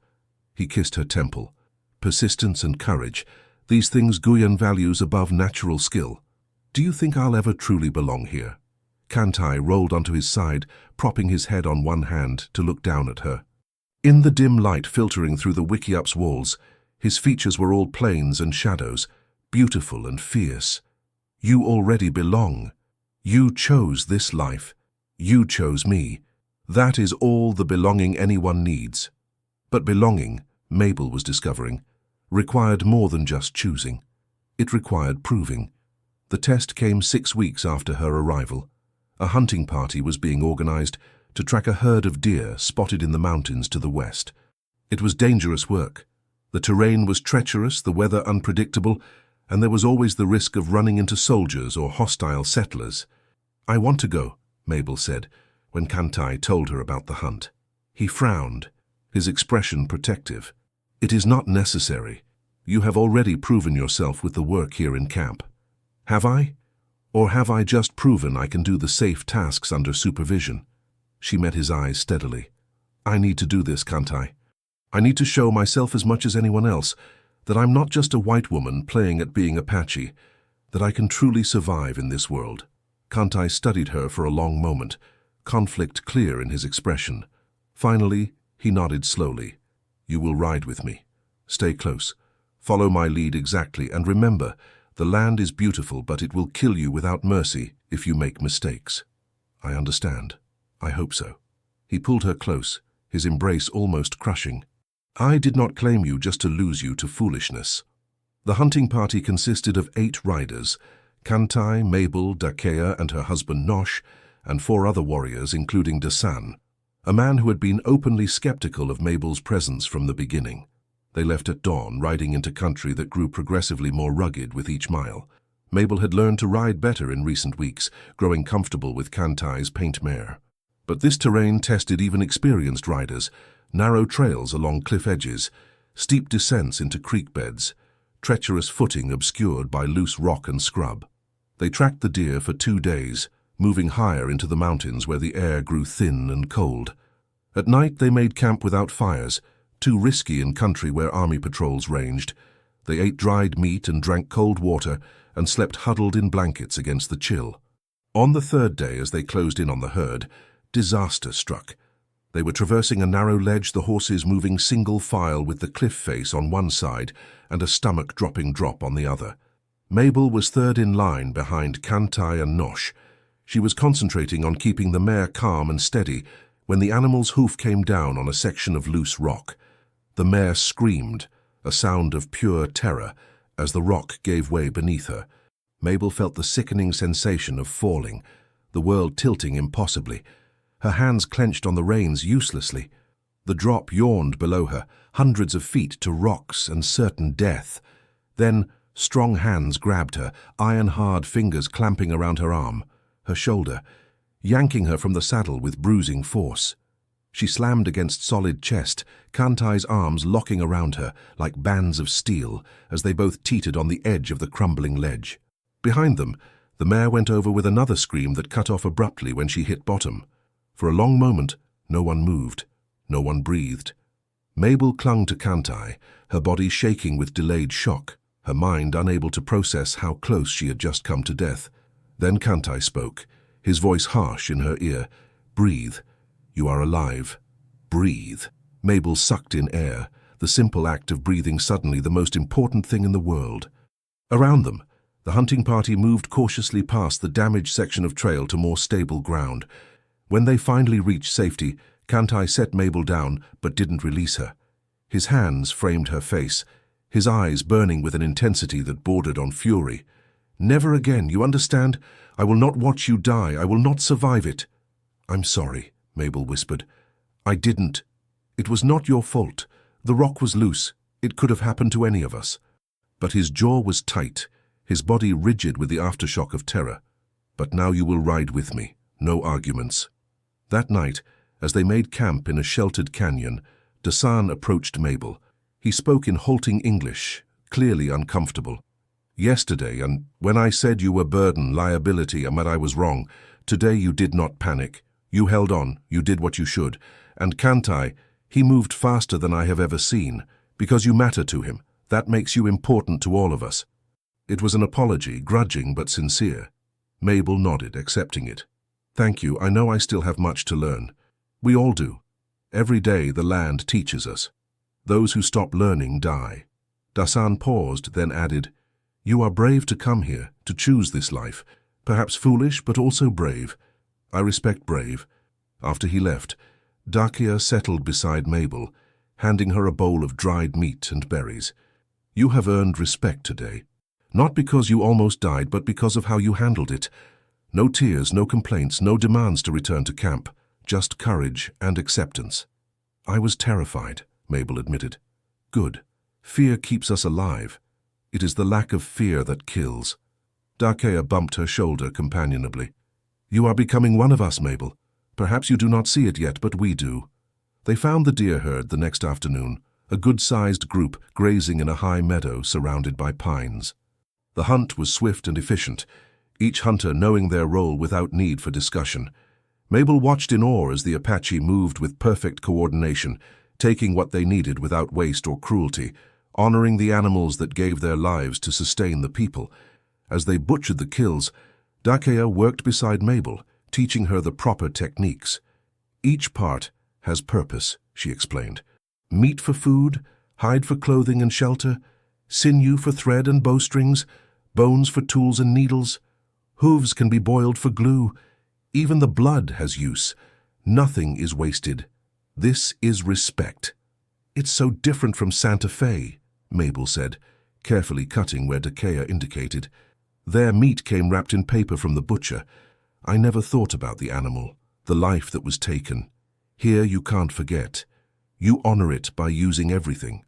He kissed her temple. Persistence and courage, these things Guyan values above natural skill. Do you think I'll ever truly belong here? Kantai rolled onto his side, propping his head on one hand to look down at her. In the dim light filtering through the Wikiup's walls, his features were all planes and shadows, beautiful and fierce. You already belong. You chose this life. You chose me. That is all the belonging anyone needs. But belonging, Mabel was discovering, required more than just choosing. It required proving. The test came 6 weeks after her arrival. A hunting party was being organized to track a herd of deer spotted in the mountains to the west. It was dangerous work. The terrain was treacherous, the weather unpredictable, and there was always the risk of running into soldiers or hostile settlers. "I want to go," Mabel said, when Kantai told her about the hunt. He frowned, his expression protective. "It is not necessary. You have already proven yourself with the work here in camp." "Have I? Or have I just proven I can do the safe tasks under supervision?" She met his eyes steadily. "I need to do this, Kantai. I need to show myself as much as anyone else, that I'm not just a white woman playing at being Apache, that I can truly survive in this world." Kantai studied her for a long moment, conflict clear in his expression. Finally, he nodded slowly. "You will ride with me. Stay close. Follow my lead exactly, and remember, the land is beautiful, but it will kill you without mercy if you make mistakes." "I understand. I hope so." He pulled her close, his embrace almost crushing. "I did not claim you just to lose you to foolishness." The hunting party consisted of 8 riders, Kantai, Mabel, Dakea and her husband Nosh, and 4 other warriors including Dasan, a man who had been openly skeptical of Mabel's presence from the beginning. They left at dawn, riding into country that grew progressively more rugged with each mile. Mabel had learned to ride better in recent weeks, growing comfortable with Kantai's paint mare. But this terrain tested even experienced riders: narrow trails along cliff edges, steep descents into creek beds, treacherous footing obscured by loose rock and scrub. They tracked the deer for 2 days, moving higher into the mountains where the air grew thin and cold. At night they made camp without fires, too risky in country where army patrols ranged. They ate dried meat and drank cold water and slept huddled in blankets against the chill. On the 3rd day, as they closed in on the herd, disaster struck. They were traversing a narrow ledge, the horses moving single file with the cliff face on one side and a stomach-dropping drop on the other. Mabel was 3rd in line behind Kantai and Nosh. She was concentrating on keeping the mare calm and steady when the animal's hoof came down on a section of loose rock. The mare screamed, a sound of pure terror, as the rock gave way beneath her. Mabel felt the sickening sensation of falling, the world tilting impossibly. Her hands clenched on the reins uselessly. The drop yawned below her, hundreds of feet to rocks and certain death. Then strong hands grabbed her, iron-hard fingers clamping around her arm, her shoulder, yanking her from the saddle with bruising force. She slammed against solid chest, Kantai's arms locking around her like bands of steel as they both teetered on the edge of the crumbling ledge. Behind them, the mare went over with another scream that cut off abruptly when she hit bottom. For a long moment, no one moved, no one breathed. Mabel clung to Kantai, her body shaking with delayed shock, her mind unable to process how close she had just come to death. Then Kantai spoke, his voice harsh in her ear. "Breathe. You are alive. Breathe." Mabel sucked in air, the simple act of breathing suddenly the most important thing in the world. Around them, the hunting party moved cautiously past the damaged section of trail to more stable ground. When they finally reached safety, Kantai set Mabel down but didn't release her. His hands framed her face, his eyes burning with an intensity that bordered on fury. "Never again, you understand? I will not watch you die. I will not survive it." "I'm sorry," Mabel whispered. "I didn't. It was not your fault. The rock was loose. It could have happened to any of us." But his jaw was tight, his body rigid with the aftershock of terror. "But now you will ride with me. No arguments." That night, as they made camp in a sheltered canyon, Dasan approached Mabel. He spoke in halting English, clearly uncomfortable. "Yesterday, and when I said you were burden, liability, and that I was wrong, today you did not panic. You held on, you did what you should. And Kantai, he moved faster than I have ever seen, because you matter to him. That makes you important to all of us." It was an apology, grudging but sincere. Mabel nodded, accepting it. "Thank you. I know I still have much to learn. We all do. Every day the land teaches us. Those who stop learning die. Dasan paused, then added, "You are brave to come here, to choose this life. Perhaps foolish, but also brave. I respect brave." After he left, Dakia settled beside Mabel, handing her a bowl of dried meat and berries. "You have earned respect today. Not because you almost died, but because of how you handled it. No tears, no complaints, no demands to return to camp. Just courage and acceptance." "I was terrified," Mabel admitted. "Good. Fear keeps us alive. It is the lack of fear that kills." Dakia bumped her shoulder companionably. "You are becoming one of us, Mabel. Perhaps you do not see it yet, but we do." They found the deer herd the next afternoon, a good-sized group grazing in a high meadow surrounded by pines. The hunt was swift and efficient, each hunter knowing their role without need for discussion. Mabel watched in awe as the Apache moved with perfect coordination, taking what they needed without waste or cruelty, honoring the animals that gave their lives to sustain the people. As they butchered the kills, Dakia worked beside Mabel, teaching her the proper techniques. "Each part has purpose," she explained. "Meat for food, hide for clothing and shelter, sinew for thread and bowstrings, bones for tools and needles. Hooves can be boiled for glue. Even the blood has use. Nothing is wasted. This is respect." "It's so different from Santa Fe," Mabel said, carefully cutting where Dakia indicated. "Their meat came wrapped in paper from the butcher. I never thought about the animal, the life that was taken. Here you can't forget. You honor it by using everything.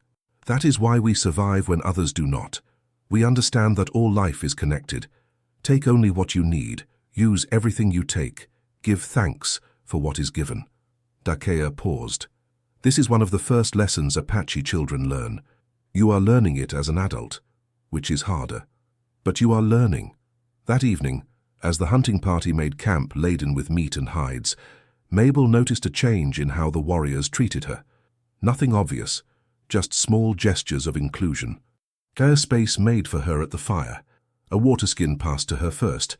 That is why we survive when others do not. We understand that all life is connected. Take only what you need. Use everything you take. Give thanks for what is given." Dakia paused. "This is one of the first lessons Apache children learn. You are learning it as an adult, which is harder. But you are learning." That evening, as the hunting party made camp laden with meat and hides, Mabel noticed a change in how the warriors treated her. Nothing obvious, just small gestures of inclusion. A space made for her at the fire. A water skin passed to her first,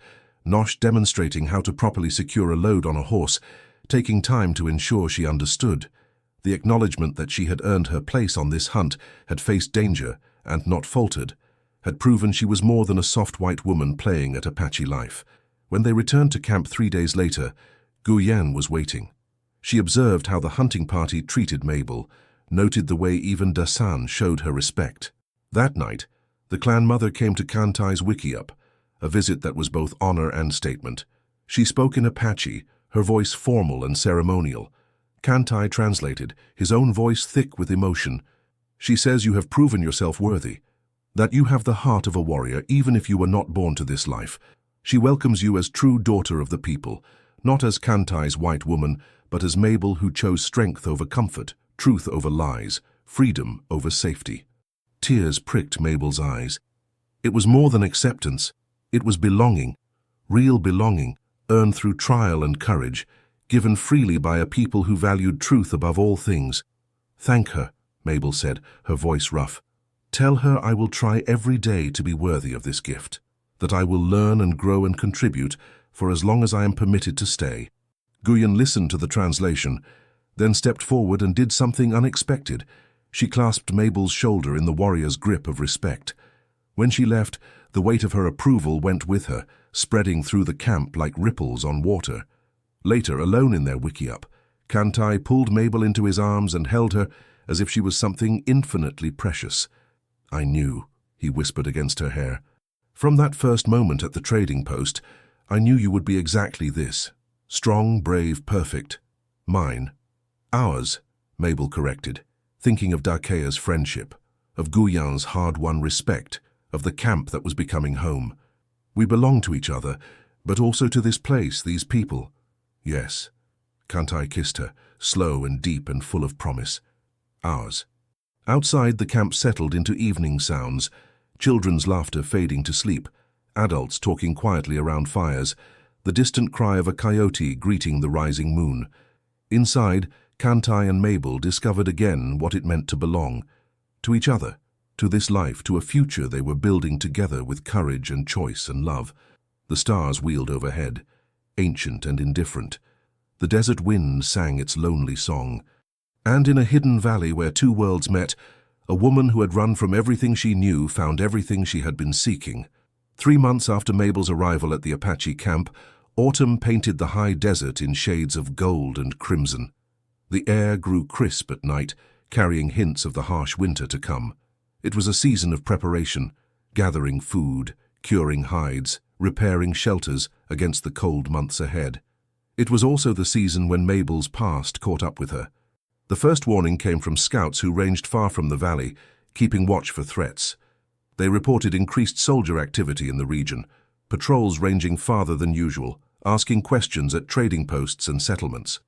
Nosh demonstrating how to properly secure a load on a horse, taking time to ensure she understood. The acknowledgement that she had earned her place on this hunt, had faced danger and not faltered, had proven she was more than a soft white woman playing at Apache life. When they returned to camp 3 days later, Guyen was waiting. She observed how the hunting party treated Mabel, noted the way even Dasan showed her respect. That night, the clan mother came to Kantai's wickiup, a visit that was both honor and statement. She spoke in Apache, her voice formal and ceremonial. Kantai translated, his own voice thick with emotion. "She says you have proven yourself worthy, that you have the heart of a warrior even if you were not born to this life. She welcomes you as true daughter of the people, not as Kantai's white woman, but as Mabel who chose strength over comfort, truth over lies, freedom over safety." Tears pricked Mabel's eyes. It was more than acceptance. It was belonging, real belonging, earned through trial and courage, given freely by a people who valued truth above all things. "Thank her," Mabel said, her voice rough. "Tell her I will try every day to be worthy of this gift, that I will learn and grow and contribute for as long as I am permitted to stay." Guyen listened to the translation, then stepped forward and did something unexpected. She clasped Mabel's shoulder in the warrior's grip of respect. When she left, the weight of her approval went with her, spreading through the camp like ripples on water. Later, alone in their wickiup, Kantai pulled Mabel into his arms and held her as if she was something infinitely precious. "I knew," he whispered against her hair. "From that first moment at the trading post, I knew you would be exactly this. Strong, brave, perfect. Mine." "Ours," Mabel corrected, thinking of Dakea's friendship, of Guyan's hard-won respect, of the camp that was becoming home. "We belong to each other, but also to this place, these people." "Yes." Kantai kissed her, slow and deep and full of promise. "Ours." Outside, the camp settled into evening sounds, children's laughter fading to sleep, adults talking quietly around fires, the distant cry of a coyote greeting the rising moon. Inside, Kantai and Mabel discovered again what it meant to belong, to each other, to this life, to a future they were building together with courage and choice and love. The stars wheeled overhead, ancient and indifferent. The desert wind sang its lonely song. And in a hidden valley where two worlds met, a woman who had run from everything she knew found everything she had been seeking. 3 months after Mabel's arrival at the Apache camp, autumn painted the high desert in shades of gold and crimson. The air grew crisp at night, carrying hints of the harsh winter to come. It was a season of preparation, gathering food, curing hides, repairing shelters against the cold months ahead. It was also the season when Mabel's past caught up with her. The first warning came from scouts who ranged far from the valley, keeping watch for threats. They reported increased soldier activity in the region, patrols ranging farther than usual, asking questions at trading posts and settlements.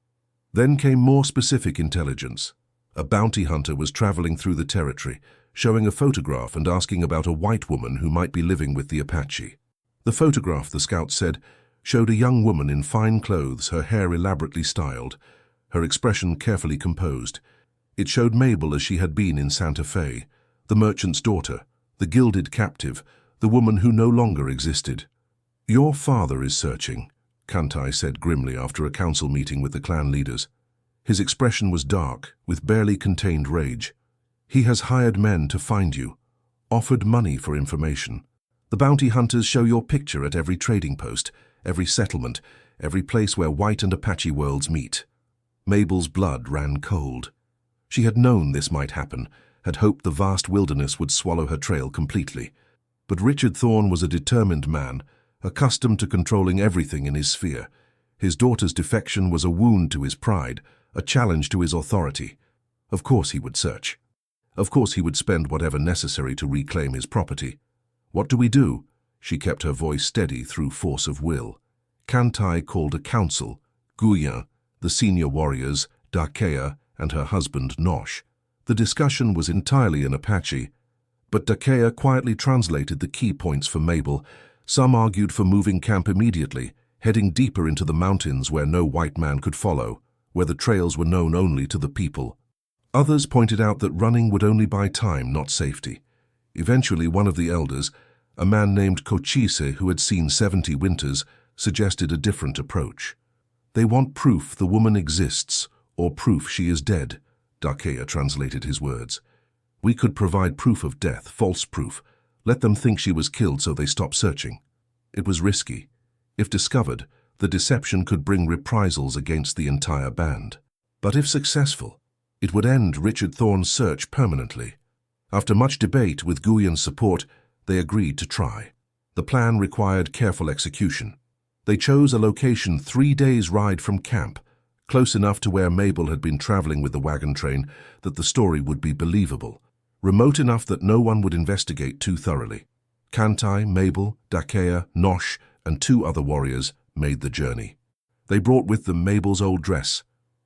Then came more specific intelligence. A bounty hunter was traveling through the territory, showing a photograph and asking about a white woman who might be living with the Apache. The photograph, the scouts said, showed a young woman in fine clothes, her hair elaborately styled, her expression carefully composed. It showed Mabel as she had been in Santa Fe, the merchant's daughter, the gilded captive, the woman who no longer existed. "Your father is searching," Kantai said grimly after a council meeting with the clan leaders. His expression was dark, with barely contained rage. "He has hired men to find you, offered money for information. The bounty hunters show your picture at every trading post, every settlement, every place where white and Apache worlds meet." Mabel's blood ran cold. She had known this might happen, had hoped the vast wilderness would swallow her trail completely. But Richard Thorne was a determined man, accustomed to controlling everything in his sphere. His daughter's defection was a wound to his pride, a challenge to his authority. Of course he would search. Of course he would spend whatever necessary to reclaim his property. "What do we do?" She kept her voice steady through force of will. Kantai called a council, Guyan, the senior warriors, Dakea, and her husband Nosh. The discussion was entirely in Apache, but Dakea quietly translated the key points for Mabel. Some argued for moving camp immediately, heading deeper into the mountains where no white man could follow, where the trails were known only to the people. Others pointed out that running would only buy time, not safety. Eventually, one of the elders, a man named Kochise who had seen 70 winters, suggested a different approach. "They want proof the woman exists, or proof she is dead," Dakea translated his words. "We could provide proof of death, false proof. Let them think she was killed so they stop searching." It was risky. If discovered, the deception could bring reprisals against the entire band. But if successful, it would end Richard Thorne's search permanently. After much debate with Guyan's support, they agreed to try. The plan required careful execution. They chose a location 3 days' ride from camp, close enough to where Mabel had been traveling with the wagon train that the story would be believable, remote enough that no one would investigate too thoroughly. Kantai, Mabel, Dakea, Nosh, and 2 other warriors made the journey. They brought with them Mabel's old dress,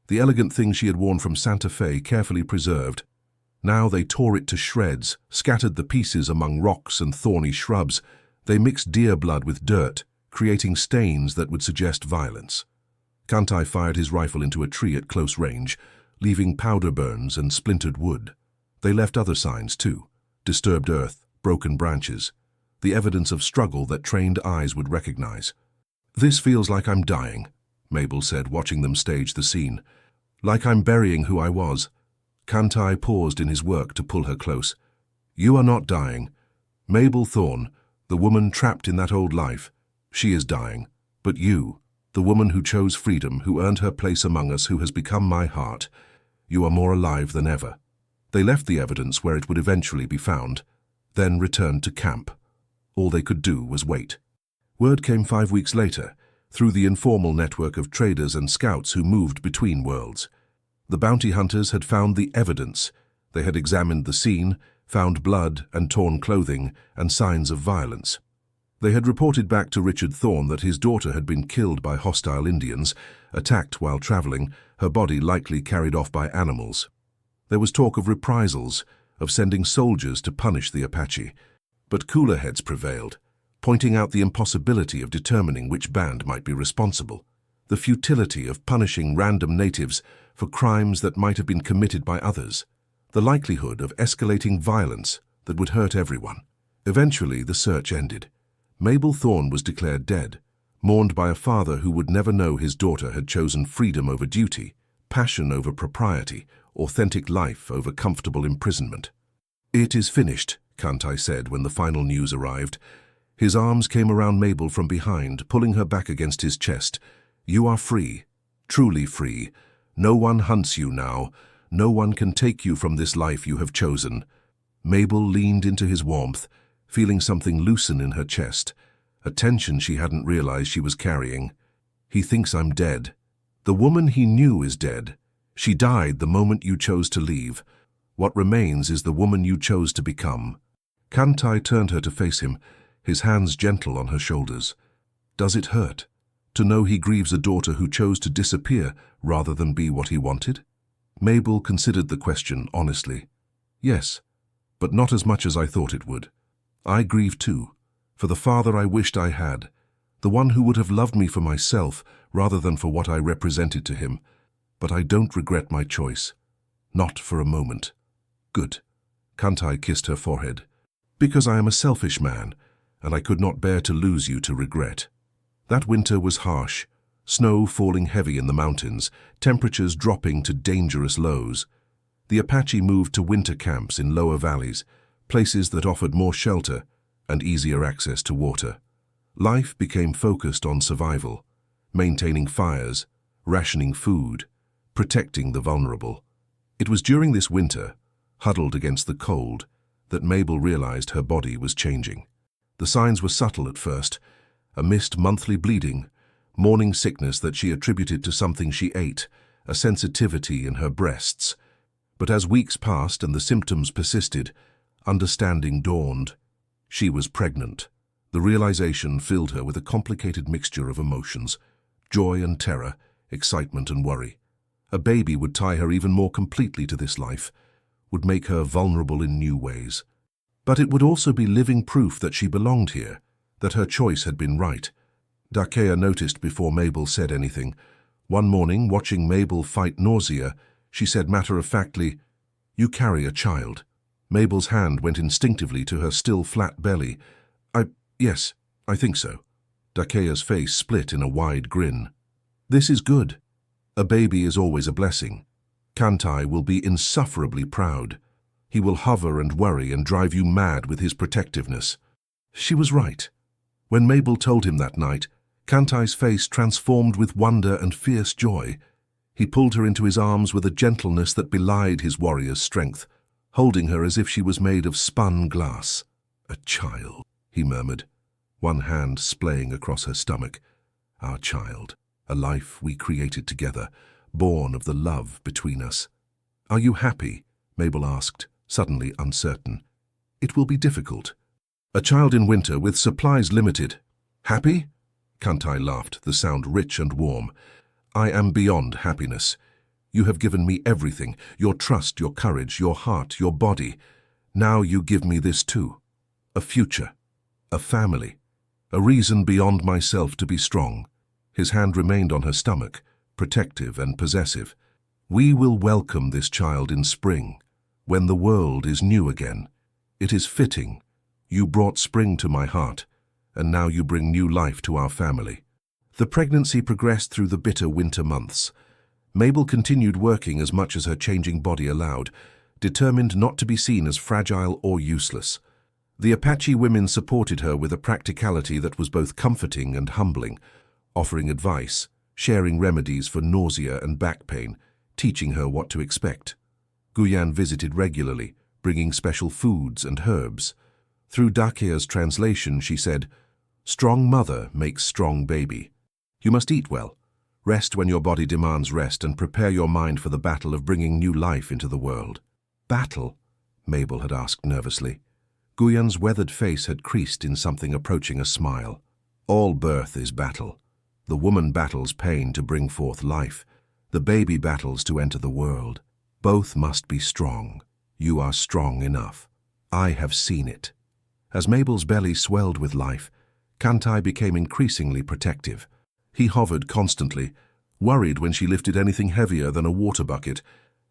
the elegant thing she had worn from Santa Fe, carefully preserved. Now they tore it to shreds, scattered the pieces among rocks and thorny shrubs. They mixed deer blood with dirt, creating stains that would suggest violence. Kantai fired his rifle into a tree at close range, leaving powder burns and splintered wood. They left other signs too: disturbed earth, broken branches, the evidence of struggle that trained eyes would recognize. "This feels like I'm dying," Mabel said, watching them stage the scene. "Like I'm burying who I was." Kantai paused in his work to pull her close. "You are not dying. Mabel Thorne, the woman trapped in that old life, she is dying. But you, the woman who chose freedom, who earned her place among us, who has become my heart, you are more alive than ever." They left the evidence where it would eventually be found, then returned to camp. All they could do was wait. Word came 5 weeks later, through the informal network of traders and scouts who moved between worlds. The bounty hunters had found the evidence. They had examined the scene, found blood and torn clothing and signs of violence. They had reported back to Richard Thorne that his daughter had been killed by hostile Indians, attacked while traveling, her body likely carried off by animals. There was talk of reprisals, of sending soldiers to punish the Apache. But cooler heads prevailed, pointing out the impossibility of determining which band might be responsible, the futility of punishing random natives for crimes that might have been committed by others, the likelihood of escalating violence that would hurt everyone. Eventually, the search ended. Mabel Thorne was declared dead, mourned by a father who would never know his daughter had chosen freedom over duty, passion over propriety, authentic life over comfortable imprisonment. "It is finished," Kantai said when the final news arrived. His arms came around Mabel from behind, pulling her back against his chest. "You are free, truly free. No one hunts you now. No one can take you from this life you have chosen." Mabel leaned into his warmth, feeling something loosen in her chest, a tension she hadn't realized she was carrying. "He thinks I'm dead. The woman he knew is dead. She died the moment you chose to leave. What remains is the woman you chose to become." Kantai turned her to face him, his hands gentle on her shoulders. "Does it hurt to know he grieves a daughter who chose to disappear rather than be what he wanted?" Mabel considered the question honestly. "Yes, but not as much as I thought it would. I grieve too, for the father I wished I had, the one who would have loved me for myself rather than for what I represented to him. But I don't regret my choice. Not for a moment." "Good." Kantai kissed her forehead. "Because I am a selfish man, and I could not bear to lose you to regret." That winter was harsh, snow falling heavy in the mountains, temperatures dropping to dangerous lows. The Apache moved to winter camps in lower valleys, places that offered more shelter and easier access to water. Life became focused on survival, maintaining fires, rationing food, protecting the vulnerable. It was during this winter, huddled against the cold, that Mabel realized her body was changing. The signs were subtle at first: a missed monthly bleeding, morning sickness that she attributed to something she ate, a sensitivity in her breasts. But as weeks passed and the symptoms persisted, understanding dawned. She was pregnant. The realization filled her with a complicated mixture of emotions: joy and terror, excitement and worry. A baby would tie her even more completely to this life, would make her vulnerable in new ways. But it would also be living proof that she belonged here, that her choice had been right. Dakea noticed before Mabel said anything. One morning, watching Mabel fight nausea, she said matter-of-factly, "You carry a child." Mabel's hand went instinctively to her still flat belly. Yes, I think so." Dakea's face split in a wide grin. "This is good. A baby is always a blessing. Kantai will be insufferably proud. He will hover and worry and drive you mad with his protectiveness." She was right. When Mabel told him that night, Kantai's face transformed with wonder and fierce joy. He pulled her into his arms with a gentleness that belied his warrior's strength, holding her as if she was made of spun glass. "A child," he murmured, one hand splaying across her stomach. "Our child, a life we created together, born of the love between us." "Are you happy?" Mabel asked, suddenly uncertain. "It will be difficult. A child in winter with supplies limited." "Happy?" Kantai laughed, the sound rich and warm. "I am beyond happiness. You have given me everything: your trust, your courage, your heart, your body. Now you give me this too: a future, a family, a reason beyond myself to be strong." His hand remained on her stomach, protective and possessive. "We will welcome this child in spring, when the world is new again. It is fitting. You brought spring to my heart, and now you bring new life to our family." The pregnancy progressed through the bitter winter months. Mabel continued working as much as her changing body allowed, determined not to be seen as fragile or useless. The Apache women supported her with a practicality that was both comforting and humbling, offering advice, sharing remedies for nausea and back pain, teaching her what to expect. Guyan visited regularly, bringing special foods and herbs. Through Dakea's translation, she said, "Strong mother makes strong baby. You must eat well, rest when your body demands rest, and prepare your mind for the battle of bringing new life into the world." "Battle?" Mabel had asked nervously. Guyan's weathered face had creased in something approaching a smile. "All birth is battle. The woman battles pain to bring forth life. The baby battles to enter the world. Both must be strong. You are strong enough. I have seen it." As Mabel's belly swelled with life, Kantai became increasingly protective. He hovered constantly, worried when she lifted anything heavier than a water bucket,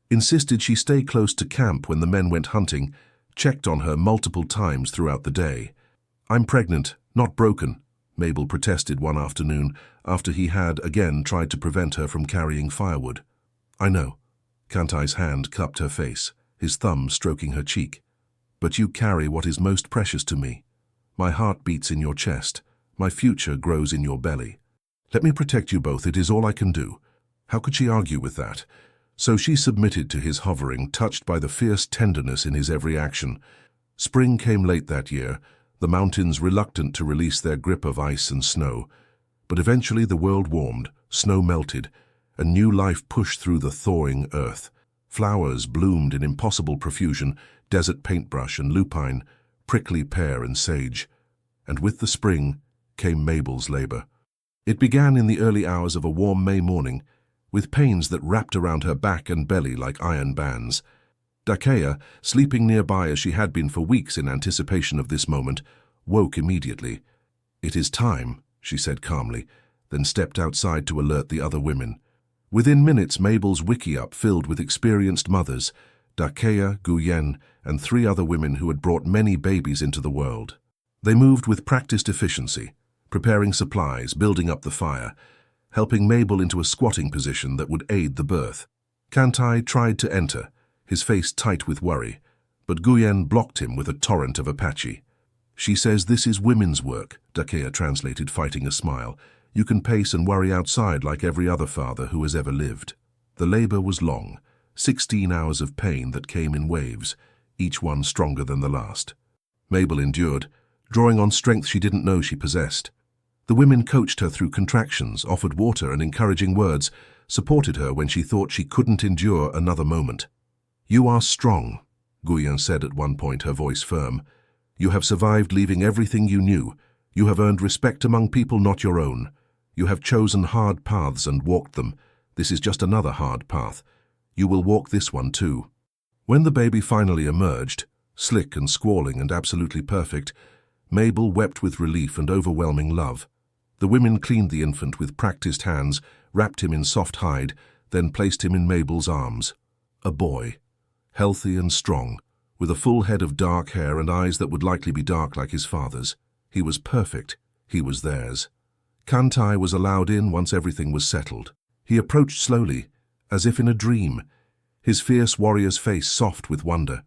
insisted she stay close to camp when the men went hunting, checked on her multiple times throughout the day. "I'm pregnant, not broken," Mabel protested one afternoon after he had again tried to prevent her from carrying firewood. "I know," Kantai's hand cupped her face, his thumb stroking her cheek. "But you carry what is most precious to me. My heart beats in your chest. My future grows in your belly. Let me protect you both, it is all I can do." How could she argue with that? So she submitted to his hovering, touched by the fierce tenderness in his every action. Spring came late that year, the mountains reluctant to release their grip of ice and snow. But eventually the world warmed, snow melted, and new life pushed through the thawing earth. Flowers bloomed in impossible profusion, desert paintbrush and lupine, prickly pear and sage. And with the spring came Mabel's labor. It began in the early hours of a warm May morning, with pains that wrapped around her back and belly like iron bands. Dakea, sleeping nearby as she had been for weeks in anticipation of this moment, woke immediately. "It is time," she said calmly, then stepped outside to alert the other women. Within minutes, Mabel's wiki-up filled with experienced mothers, Dakea, Guyen, and 3 other women who had brought many babies into the world. They moved with practiced efficiency, preparing supplies, building up the fire, helping Mabel into a squatting position that would aid the birth. Kantai tried to enter, his face tight with worry, but Guyen blocked him with a torrent of Apache. "She says this is women's work," Dakea translated, fighting a smile. "You can pace and worry outside like every other father who has ever lived." The labor was long, 16 hours of pain that came in waves, each one stronger than the last. Mabel endured, drawing on strength she didn't know she possessed. The women coached her through contractions, offered water and encouraging words, supported her when she thought she couldn't endure another moment. "You are strong," Guyen said at one point, her voice firm. "You have survived leaving everything you knew. You have earned respect among people not your own. You have chosen hard paths and walked them. This is just another hard path. You will walk this one too." When the baby finally emerged, slick and squalling and absolutely perfect, Mabel wept with relief and overwhelming love. The women cleaned the infant with practiced hands, wrapped him in soft hide, then placed him in Mabel's arms. A boy, healthy and strong, with a full head of dark hair and eyes that would likely be dark like his father's. He was perfect. He was theirs. Kantai was allowed in once everything was settled. He approached slowly, as if in a dream, his fierce warrior's face soft with wonder.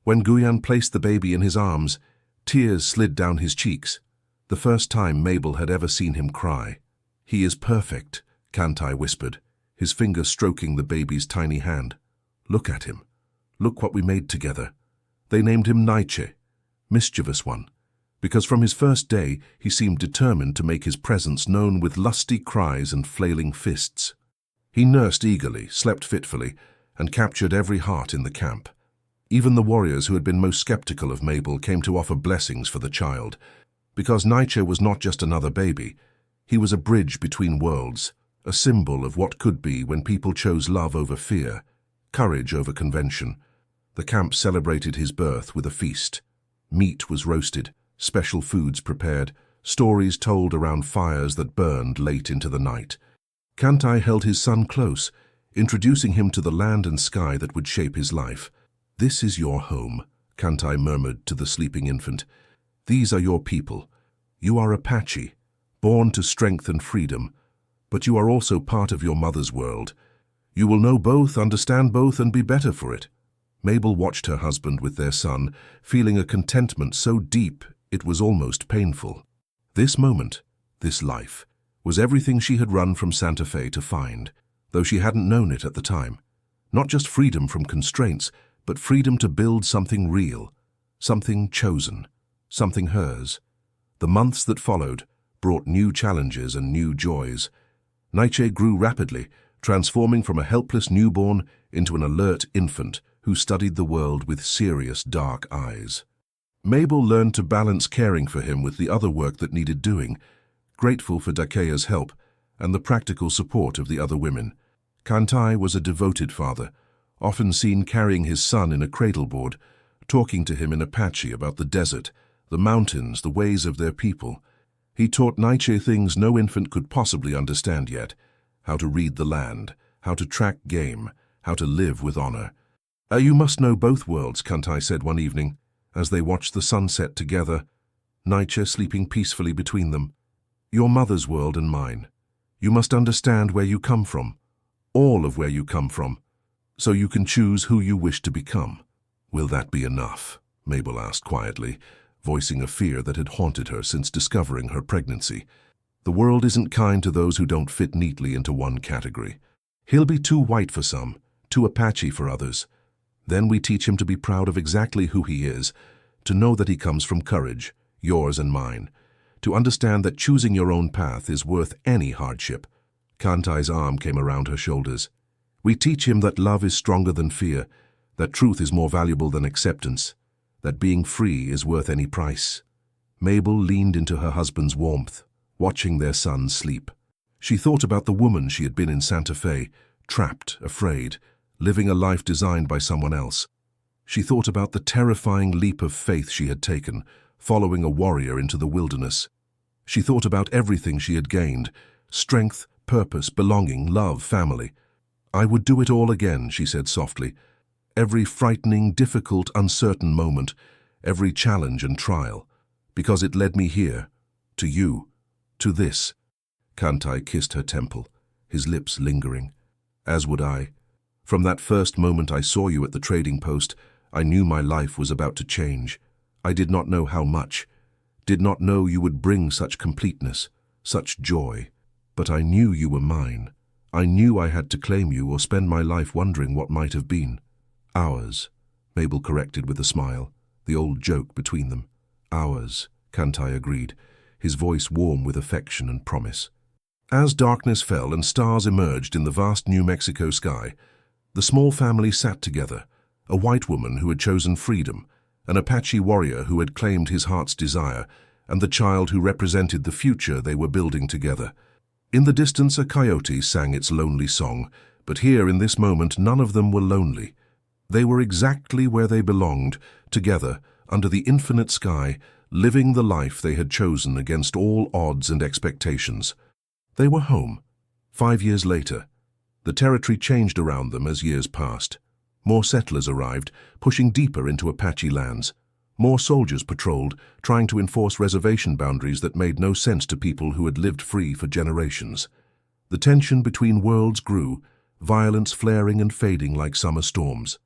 When Guyen placed the baby in his arms, tears slid down his cheeks, the first time Mabel had ever seen him cry. "He is perfect," Kantai whispered, his finger stroking the baby's tiny hand. "Look at him. Look what we made together." They named him Naiche, mischievous one, because from his first day he seemed determined to make his presence known with lusty cries and flailing fists. He nursed eagerly, slept fitfully, and captured every heart in the camp. Even the warriors who had been most skeptical of Mabel came to offer blessings for the child, because Naiche was not just another baby. He was a bridge between worlds, a symbol of what could be when people chose love over fear, courage over convention. The camp celebrated his birth with a feast. Meat was roasted, special foods prepared, stories told around fires that burned late into the night. Kantai held his son close, introducing him to the land and sky that would shape his life. "This is your home," Kantai murmured to the sleeping infant. "These are your people. You are Apache, born to strength and freedom, but you are also part of your mother's world. You will know both, understand both, and be better for it." Mabel watched her husband with their son, feeling a contentment so deep it was almost painful. This moment, this life, was everything she had run from Santa Fe to find, though she hadn't known it at the time. Not just freedom from constraints, but freedom to build something real, something chosen, something hers. The months that followed brought new challenges and new joys. Naiche grew rapidly, transforming from a helpless newborn into an alert infant who studied the world with serious, dark eyes. Mabel learned to balance caring for him with the other work that needed doing, grateful for Dakea's help and the practical support of the other women. Kantai was a devoted father, often seen carrying his son in a cradleboard, talking to him in Apache about the desert, the mountains, the ways of their people. He taught Naiche things no infant could possibly understand yet: how to read the land, how to track game, how to live with honor. "You must know both worlds," Kantai said one evening, as they watched the sunset together, Naiche sleeping peacefully between them. "Your mother's world and mine. You must understand where you come from, all of where you come from. so you can choose who you wish to become. Will that be enough? Mabel asked quietly, voicing a fear that had haunted her since discovering her pregnancy. The world isn't kind to those who don't fit neatly into one category. He'll be too white for some, too Apache for others. Then we teach him to be proud of exactly who he is, to know that he comes from courage, yours and mine, to understand that choosing your own path is worth any hardship. Kantai's arm came around her shoulders. We teach him that love is stronger than fear, that truth is more valuable than acceptance, that being free is worth any price. Mabel leaned into her husband's warmth, watching their son sleep. She thought about the woman she had been in Santa Fe, trapped, afraid, living a life designed by someone else. She thought about the terrifying leap of faith she had taken, following a warrior into the wilderness. She thought about everything she had gained: strength, purpose, belonging, love, family. I would do it all again, she said softly. Every frightening, difficult, uncertain moment, every challenge and trial, because it led me here, to you, to this. Kantai kissed her temple, his lips lingering. As would I. From that first moment I saw you at the trading post, I knew my life was about to change. I did not know how much, did not know you would bring such completeness, such joy. But I knew you were mine. I knew I had to claim you or spend my life wondering what might have been. Ours, Mabel corrected with a smile, the old joke between them. Ours, Kantai agreed, his voice warm with affection and promise. As darkness fell and stars emerged in the vast New Mexico sky, the small family sat together, a white woman who had chosen freedom, an Apache warrior who had claimed his heart's desire, and the child who represented the future they were building together. In the distance, a coyote sang its lonely song, but here in this moment none of them were lonely. They were exactly where they belonged, together, under the infinite sky, living the life they had chosen against all odds and expectations. They were home. 5 years later. The territory changed around them as years passed. More settlers arrived, pushing deeper into Apache lands. More soldiers patrolled, trying to enforce reservation boundaries that made no sense to people who had lived free for generations. The tension between worlds grew, violence flaring and fading like summer storms.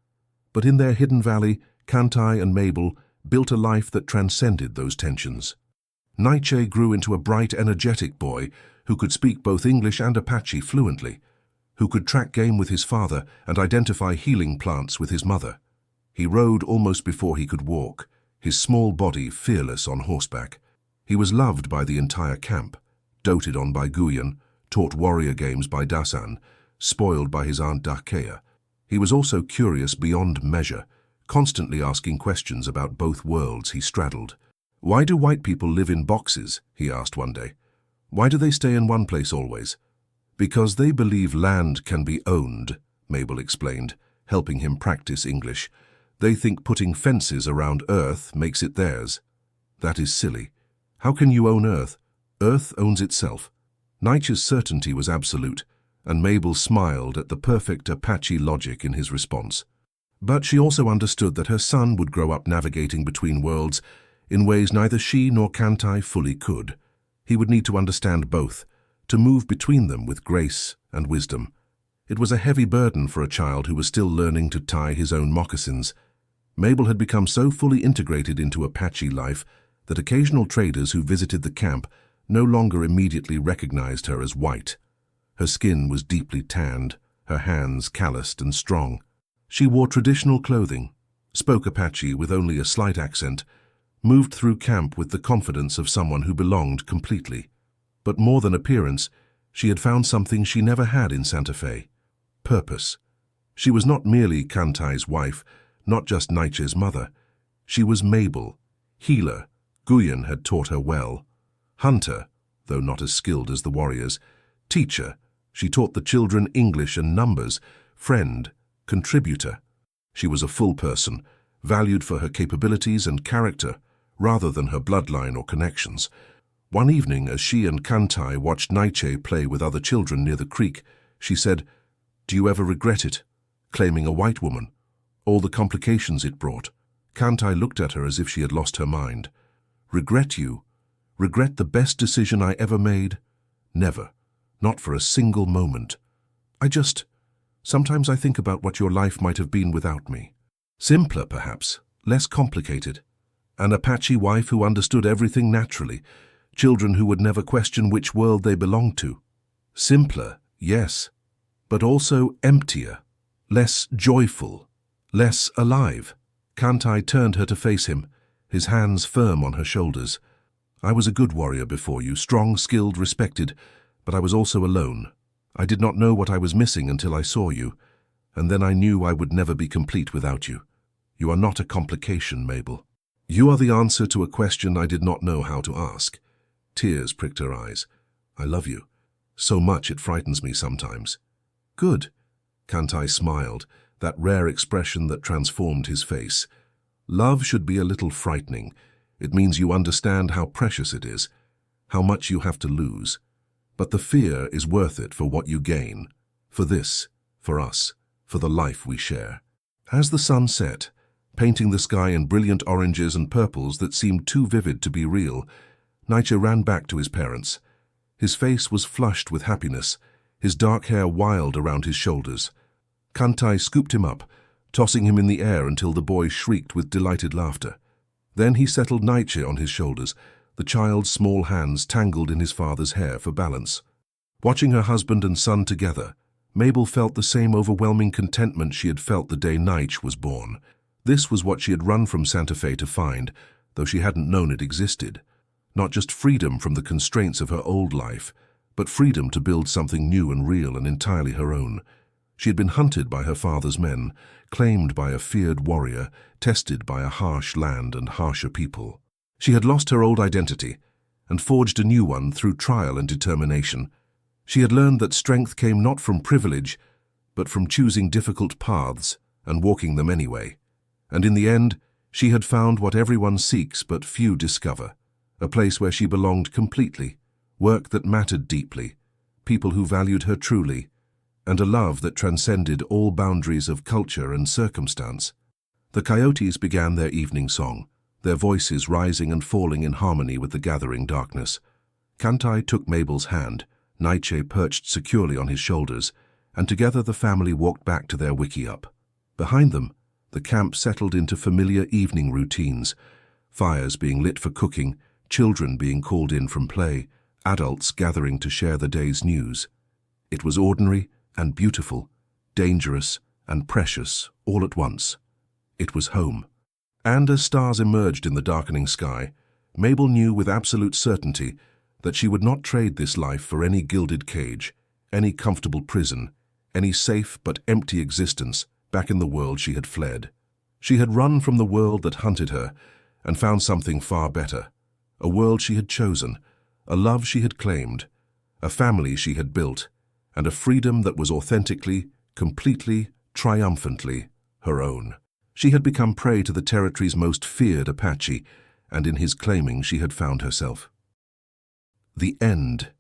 But in their hidden valley, Kantai and Mabel built a life that transcended those tensions. Nietzsche grew into a bright, energetic boy who could speak both English and Apache fluently, who could track game with his father and identify healing plants with his mother. He rode almost before he could walk, his small body fearless on horseback. He was loved by the entire camp, doted on by Guyen, taught warrior games by Dasan, spoiled by his aunt Dakea. He was also curious beyond measure, constantly asking questions about both worlds he straddled. "Why do white people live in boxes?" he asked one day. "Why do they stay in one place always?" "Because they believe land can be owned," Mabel explained, helping him practice English. "They think putting fences around Earth makes it theirs. That is silly. How can you own Earth? Earth owns itself." Nietzsche's certainty was absolute, and Mabel smiled at the perfect Apache logic in his response. But she also understood that her son would grow up navigating between worlds in ways neither she nor Kantai fully could. He would need to understand both, to move between them with grace and wisdom. It was a heavy burden for a child who was still learning to tie his own moccasins. Mabel had become so fully integrated into Apache life that occasional traders who visited the camp no longer immediately recognized her as white. Her skin was deeply tanned, her hands calloused and strong. She wore traditional clothing, spoke Apache with only a slight accent, moved through camp with the confidence of someone who belonged completely. But more than appearance, she had found something she never had in Santa Fe: purpose. She was not merely Kantai's wife, not just Nietzsche's mother. She was Mabel, healer. Guyen had taught her well. Hunter, though not as skilled as the warriors. Teacher, she taught the children English and numbers. Friend, contributor. She was a full person, valued for her capabilities and character, rather than her bloodline or connections. One evening, as she and Kantai watched Nietzsche play with other children near the creek, she said, "Do you ever regret it? Claiming a white woman? All the complications it brought?" Kantai looked at her as if she had lost her mind. "Regret you? Regret the best decision I ever made? Never. Not for a single moment. I just Sometimes I think about what your life might have been without me. Simpler, perhaps, less complicated. An Apache wife who understood everything naturally, children who would never question which world they belonged to. Simpler, yes, but also emptier, less joyful, less alive. Kantai turned her to face him, his hands firm on her shoulders. I was a good warrior before you, strong, skilled, respected, but I was also alone. I did not know what I was missing until I saw you, and then I knew I would never be complete without you. You are not a complication, Mabel. You are the answer to a question I did not know how to ask. Tears pricked her eyes. I love you. So much it frightens me sometimes. Good. Kantai smiled, that rare expression that transformed his face. Love should be a little frightening. It means you understand how precious it is, how much you have to lose. But the fear is worth it for what you gain, for this, for us, for the life we share. As the sun set, painting the sky in brilliant oranges and purples that seemed too vivid to be real, Nietzsche ran back to his parents. His face was flushed with happiness, his dark hair wild around his shoulders. Kantai scooped him up, tossing him in the air until the boy shrieked with delighted laughter. Then he settled Nietzsche on his shoulders, the child's small hands tangled in his father's hair for balance. Watching her husband and son together, Mabel felt the same overwhelming contentment she had felt the day Nietzsche was born. This was what she had run from Santa Fe to find, though she hadn't known it existed. Not just freedom from the constraints of her old life, but freedom to build something new and real and entirely her own. She had been hunted by her father's men, claimed by a feared warrior, tested by a harsh land and harsher people. She had lost her old identity and forged a new one through trial and determination. She had learned that strength came not from privilege, but from choosing difficult paths and walking them anyway. And in the end, she had found what everyone seeks but few discover, a place where she belonged completely, work that mattered deeply, people who valued her truly, and a love that transcended all boundaries of culture and circumstance. The coyotes began their evening song, their voices rising and falling in harmony with the gathering darkness. Kantai took Mabel's hand, Nietzsche perched securely on his shoulders, and together the family walked back to their wickiup. Behind them, the camp settled into familiar evening routines, fires being lit for cooking, children being called in from play, adults gathering to share the day's news. It was ordinary and beautiful, dangerous and precious all at once. It was home. And as stars emerged in the darkening sky, Mabel knew with absolute certainty that she would not trade this life for any gilded cage, any comfortable prison, any safe but empty existence back in the world she had fled. She had run from the world that hunted her and found something far better, a world she had chosen, a love she had claimed, a family she had built, and a freedom that was authentically, completely, triumphantly her own. She had become prey to the territory's most feared Apache, and in his claiming she had found herself. The end.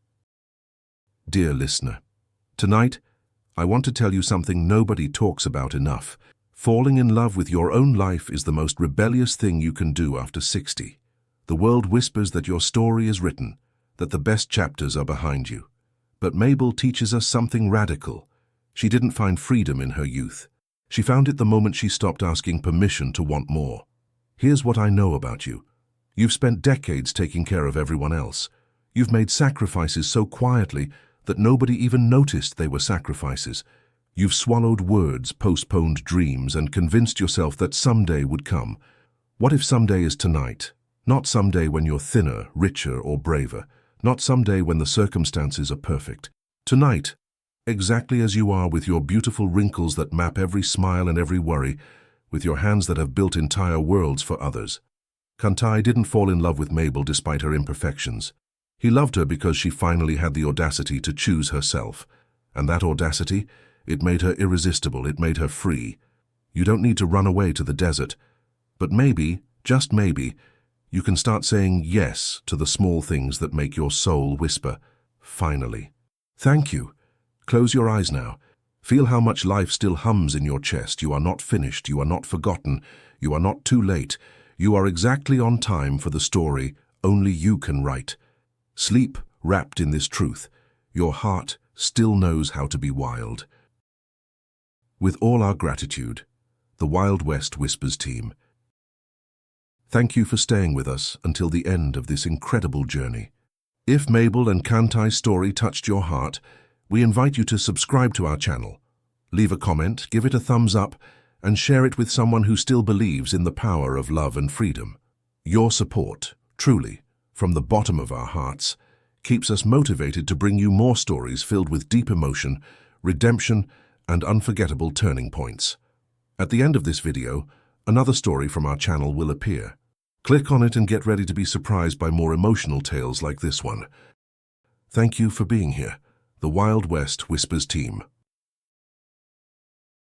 Dear listener, tonight I want to tell you something nobody talks about enough. Falling in love with your own life is the most rebellious thing you can do after 60. The world whispers that your story is written, that the best chapters are behind you. But Mabel teaches us something radical. She didn't find freedom in her youth. She found it the moment she stopped asking permission to want more. Here's what I know about you. You've spent decades taking care of everyone else. You've made sacrifices so quietly that nobody even noticed they were sacrifices. You've swallowed words, postponed dreams, and convinced yourself that someday would come. What if someday is tonight? Not someday when you're thinner, richer, or braver. Not someday when the circumstances are perfect. Tonight, exactly as you are, with your beautiful wrinkles that map every smile and every worry, with your hands that have built entire worlds for others. Kantai didn't fall in love with Mabel despite her imperfections. He loved her because she finally had the audacity to choose herself. And that audacity, it made her irresistible, it made her free. You don't need to run away to the desert. But maybe, just maybe, you can start saying yes to the small things that make your soul whisper, finally. Thank you. Close your eyes now. Feel how much life still hums in your chest. You are not finished. You are not forgotten. You are not too late. You are exactly on time for the story only you can write. Sleep wrapped in this truth. Your heart still knows how to be wild. With all our gratitude, the Wild West Whispers team. Thank you for staying with us until the end of this incredible journey. If Mabel and Kantai's story touched your heart, we invite you to subscribe to our channel. Leave a comment, give it a thumbs up, and share it with someone who still believes in the power of love and freedom. Your support, truly, from the bottom of our hearts, keeps us motivated to bring you more stories filled with deep emotion, redemption, and unforgettable turning points. At the end of this video, another story from our channel will appear. Click on it and get ready to be surprised by more emotional tales like this one. Thank you for being here, the Wild West Whispers team.